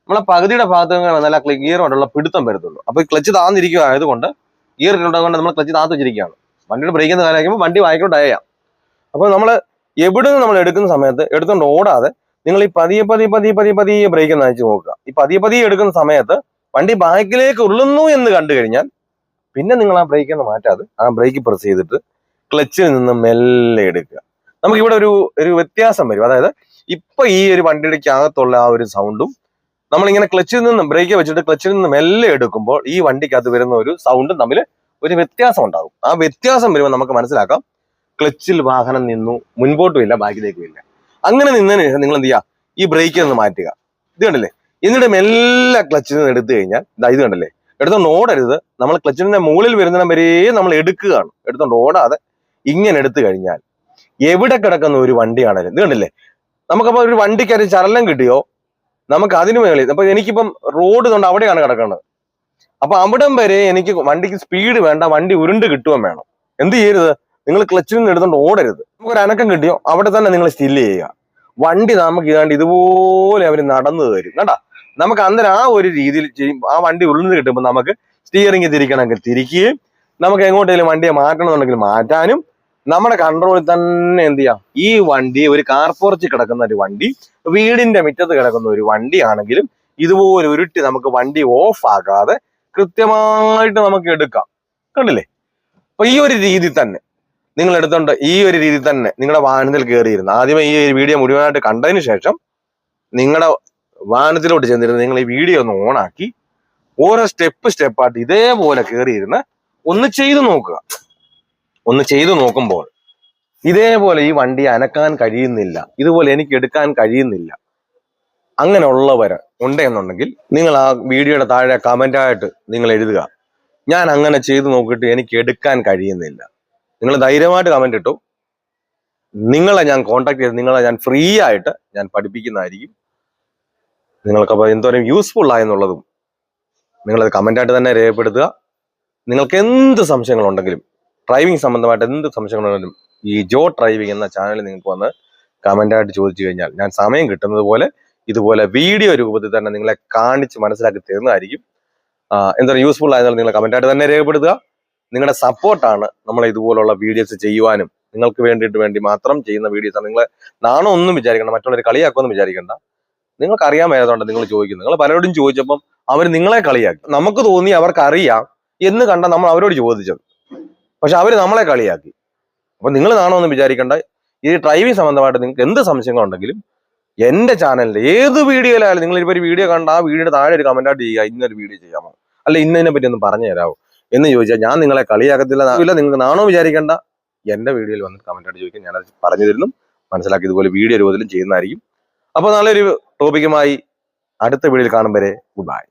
നമ്മളെ പകുതിയുടെ ഭാഗത്ത് വന്നാൽ ഗിയർ കൊണ്ടുള്ള പിടുത്തം വരത്തുള്ളൂ. അപ്പൊ ക്ലച്ച് താന്നിരിക്കുക ആയതുകൊണ്ട് ഗിയർ ഇട്ടുകൊണ്ട് നമ്മൾ ക്ലച്ച് താത്ത് വെച്ചിരിക്കുകയാണ്. വണ്ടിയുടെ ബ്രേക്കിൽ നിന്ന് കാലാക്കുമ്പോൾ വണ്ടി വായിക്കോട്ട് അയയാം. അപ്പൊ നമ്മൾ എവിടെ നിന്ന് നമ്മൾ എടുക്കുന്ന സമയത്ത് എടുത്തുകൊണ്ട് ഓടാതെ നിങ്ങൾ ഈ പതിയെ ബ്രേക്ക് ഒന്ന് അയച്ചു നോക്കുക. ഈ പതിയെ എടുക്കുന്ന സമയത്ത് വണ്ടി ബാക്കിലേക്ക് ഉരുളുന്നു എന്ന് കണ്ടു കഴിഞ്ഞാൽ പിന്നെ നിങ്ങൾ ആ ബ്രേക്ക് ഒന്ന് മാറ്റാതെ ആ ബ്രേക്ക് പ്രസ് ചെയ്തിട്ട് ക്ലച്ചിൽ നിന്ന് മെല്ലെ എടുക്കുക. നമുക്കിവിടെ ഒരു വ്യത്യാസം വരും. അതായത് ഇപ്പൊ ഈ ഒരു വണ്ടിയുടെ അകത്തുള്ള ആ ഒരു സൗണ്ടും നമ്മളിങ്ങനെ ക്ലച്ചിൽ നിന്ന് ബ്രേക്ക് വെച്ചിട്ട് ക്ലച്ചിൽ നിന്ന് മെല്ലെ എടുക്കുമ്പോൾ ഈ വണ്ടിക്കകത്ത് വരുന്ന ഒരു സൗണ്ടും തമ്മിൽ ഒരു വ്യത്യാസം ഉണ്ടാകും. ആ വ്യത്യാസം വരുമ്പോൾ നമുക്ക് മനസ്സിലാക്കാം ക്ലച്ചിൽ വാഹനം നിന്നു, മുൻപോട്ടും ഇല്ല ബാക്കിലേക്കും ഇല്ല. അങ്ങനെ നിന്നതിന് ശേഷം നിങ്ങൾ എന്ത് ചെയ്യുക? ഈ ബ്രേക്കിൽ നിന്ന് മാറ്റുക. ഇത് കണ്ടല്ലേ? എന്നിട്ട് മെല്ലെ ക്ലച്ചിൽ നിന്ന് എടുത്തു കഴിഞ്ഞാൽ ഇത് കണ്ടല്ലേ? എടുത്തോണ്ട് ഓടരുത്. നമ്മൾ ക്ലച്ചിന്റെ മുകളിൽ വരുന്നിടം വരെ നമ്മൾ എടുക്കുകയാണ്. എടുത്തോണ്ട് ഓടാതെ ഇങ്ങനെ എടുത്തു കഴിഞ്ഞാൽ എവിടെ കിടക്കുന്ന ഒരു വണ്ടിയാണല്ലോ. ഇത് കണ്ടില്ലേ? നമുക്കപ്പോ ഒരു വണ്ടിക്ക് ഒരു ചലനം കിട്ടിയോ നമുക്ക് അതിന് മേളിൽ. അപ്പൊ എനിക്കിപ്പം റോഡ് കൊണ്ട് അവിടെയാണ് കിടക്കുന്നത്. അപ്പൊ അവിടം വരെ എനിക്ക് വണ്ടിക്ക് സ്പീഡ് വേണ്ട, വണ്ടി ഉരുണ്ട് കിട്ടുകയും വേണം. എന്ത് ചെയ്യരുത്? നിങ്ങൾ ക്ലച്ചിൽ നിന്ന് എടുത്തോണ്ട് ഓടരുത്. നമുക്കൊരു അനക്കം കിട്ടിയോ അവിടെ തന്നെ നിങ്ങൾ സ്റ്റില്ല് ചെയ്യുക. വണ്ടി നമുക്ക് ഇതാണ്ട് ഇതുപോലെ അവർ നടന്നു തരും. കേട്ടാ? നമുക്ക് അന്നേരം ആ ഒരു രീതിയിൽ ചെയ്യും. ആ വണ്ടി ഉരുണ്ട് കിട്ടുമ്പോൾ നമുക്ക് സ്റ്റിയറിംഗ് തിരിക്കണമെങ്കിൽ തിരിക്കുകയും നമുക്ക് എങ്ങോട്ടെങ്കിലും വണ്ടിയെ മാറ്റണമെന്നുണ്ടെങ്കിൽ മാറ്റാനും നമ്മുടെ കൺട്രോളിൽ തന്നെ എന്ത് ചെയ്യാം. ഈ വണ്ടി ഒരു കാർ പോർച്ചിൽ കിടക്കുന്ന ഒരു വണ്ടി, വീടിന്റെ മുറ്റത്ത് കിടക്കുന്ന ഒരു വണ്ടിയാണെങ്കിലും ഇതുപോലെ ഉരുട്ടി നമുക്ക് വണ്ടി ഓഫ് ആകാതെ കൃത്യമായിട്ട് നമുക്ക് എടുക്കാം. കണ്ടില്ലേ? അപ്പൊ ഈ ഒരു രീതി തന്നെ നിങ്ങൾ എടുത്തോണ്ട് ഈ ഒരു രീതി തന്നെ നിങ്ങളുടെ വാഹനത്തിൽ കയറിയിരുന്ന് ആദ്യമേ ഈ വീഡിയോ മുഴുവനായിട്ട് കണ്ടതിന് ശേഷം നിങ്ങളുടെ വാഹനത്തിലോട്ട് ചെന്നിരുന്ന് നിങ്ങൾ ഈ വീഡിയോ ഒന്ന് ഓണാക്കി ഓരോ സ്റ്റെപ്പായിട്ട് ഇതേപോലെ കയറിയിരുന്ന് ഒന്ന് ചെയ്തു നോക്കുക. ഒന്ന് ചെയ്തു നോക്കുമ്പോൾ ഇതേപോലെ ഈ വണ്ടി അനക്കാൻ കഴിയുന്നില്ല, ഇതുപോലെ എനിക്ക് എടുക്കാൻ കഴിയുന്നില്ല, അങ്ങനെയുള്ളവര് ഉണ്ടെന്നുണ്ടെങ്കിൽ നിങ്ങൾ ആ വീഡിയോയുടെ താഴെ കമന്റായിട്ട് നിങ്ങൾ എഴുതുക, ഞാൻ അങ്ങനെ ചെയ്തു നോക്കിയിട്ട് എനിക്ക് എടുക്കാൻ കഴിയുന്നില്ല. നിങ്ങൾ ധൈര്യമായിട്ട് കമന്റ് ഇട്ടു. നിങ്ങളെ ഞാൻ കോൺടാക്ട് ചെയ്ത് നിങ്ങളെ ഞാൻ ഫ്രീ ആയിട്ട് ഞാൻ പഠിപ്പിക്കുന്നതായിരിക്കും. നിങ്ങൾക്കപ്പോൾ എന്തോരം യൂസ്ഫുൾ ആയെന്നുള്ളതും നിങ്ങളത് കമന്റായിട്ട് തന്നെ രേഖപ്പെടുത്തുക. നിങ്ങൾക്ക് എന്ത് സംശയങ്ങളുണ്ടെങ്കിലും ഡ്രൈവിംഗ് സംബന്ധമായിട്ട് എന്ത് സംശയങ്ങളുണ്ടെങ്കിലും ഈ ജോ ഡ്രൈവിംഗ് എന്ന ചാനലിൽ നിങ്ങൾക്ക് വന്ന് കമന്റായിട്ട് ചോദിച്ചു കഴിഞ്ഞാൽ ഞാൻ സമയം കിട്ടുന്നത് പോലെ ഇതുപോലെ വീഡിയോ രൂപത്തിൽ തന്നെ നിങ്ങളെ കാണിച്ച് മനസ്സിലാക്കി തരുന്നതായിരിക്കും. എന്തൊരു യൂസ്ഫുൾ ആയതുകൊണ്ട് നിങ്ങൾ കമന്റായിട്ട് തന്നെ രേഖപ്പെടുത്തുക. നിങ്ങളുടെ സപ്പോർട്ടാണ് നമ്മളെ ഇതുപോലുള്ള വീഡിയോസ് ചെയ്യുവാനും നിങ്ങൾക്ക് വേണ്ടി മാത്രം ചെയ്യുന്ന വീഡിയോസ് ആണ്. നിങ്ങളെ നാണോ ഒന്നും വിചാരിക്കണം, മറ്റുള്ളവർ കളിയാക്കുമെന്നും വിചാരിക്കണ്ട. നിങ്ങൾക്ക് അറിയാൻ മേലാത്തോണ്ട് നിങ്ങൾ ചോദിക്കുന്നത്. നിങ്ങൾ പലരോടും ചോദിച്ചപ്പം അവർ നിങ്ങളെ കളിയാക്കി. നമുക്ക് തോന്നി അവർക്ക് അറിയാം എന്ന് കണ്ട നമ്മൾ അവരോട് ചോദിച്ചത്, പക്ഷെ അവർ നമ്മളെ കളിയാക്കി. അപ്പൊ നിങ്ങൾ നാണോ ഒന്നും വിചാരിക്കണ്ട. ഈ ഡ്രൈവിംഗ് സംബന്ധമായിട്ട് നിങ്ങൾക്ക് എന്ത് സംശയങ്ങളുണ്ടെങ്കിലും എന്റെ ചാനലിന്റെ ഏത് വീഡിയോയിലായാലും നിങ്ങൾ ഇപ്പോൾ ഒരു വീഡിയോ കണ്ട ആ വീഡിയോയുടെ താഴെ ഒരു കമന്റായിട്ട് ചെയ്യുക, ഇന്നൊരു വീഡിയോ ചെയ്യാമോ, അല്ല ഇന്നതിനെ പറ്റി ഒന്ന് പറഞ്ഞു തരാമോ എന്ന് ചോദിച്ചാൽ ഞാൻ നിങ്ങളെ കളിയാക്കത്തില്ല. നിങ്ങൾക്ക് നാണോ വിചാരിക്കണ്ട. എന്റെ വീഡിയോയിൽ വന്നിട്ട് കമന്റായിട്ട് ചോദിക്കാൻ ഞാനത് പറഞ്ഞു തരുന്നു, മനസ്സിലാക്കി ഇതുപോലെ വീഡിയോ രൂപത്തിലും ചെയ്യുന്നതായിരിക്കും. അപ്പോൾ നല്ലൊരു ടോപ്പിക്കുമായി അടുത്ത വീഡിയോയിൽ കാണും വരെ ഗുഡ് ബൈ.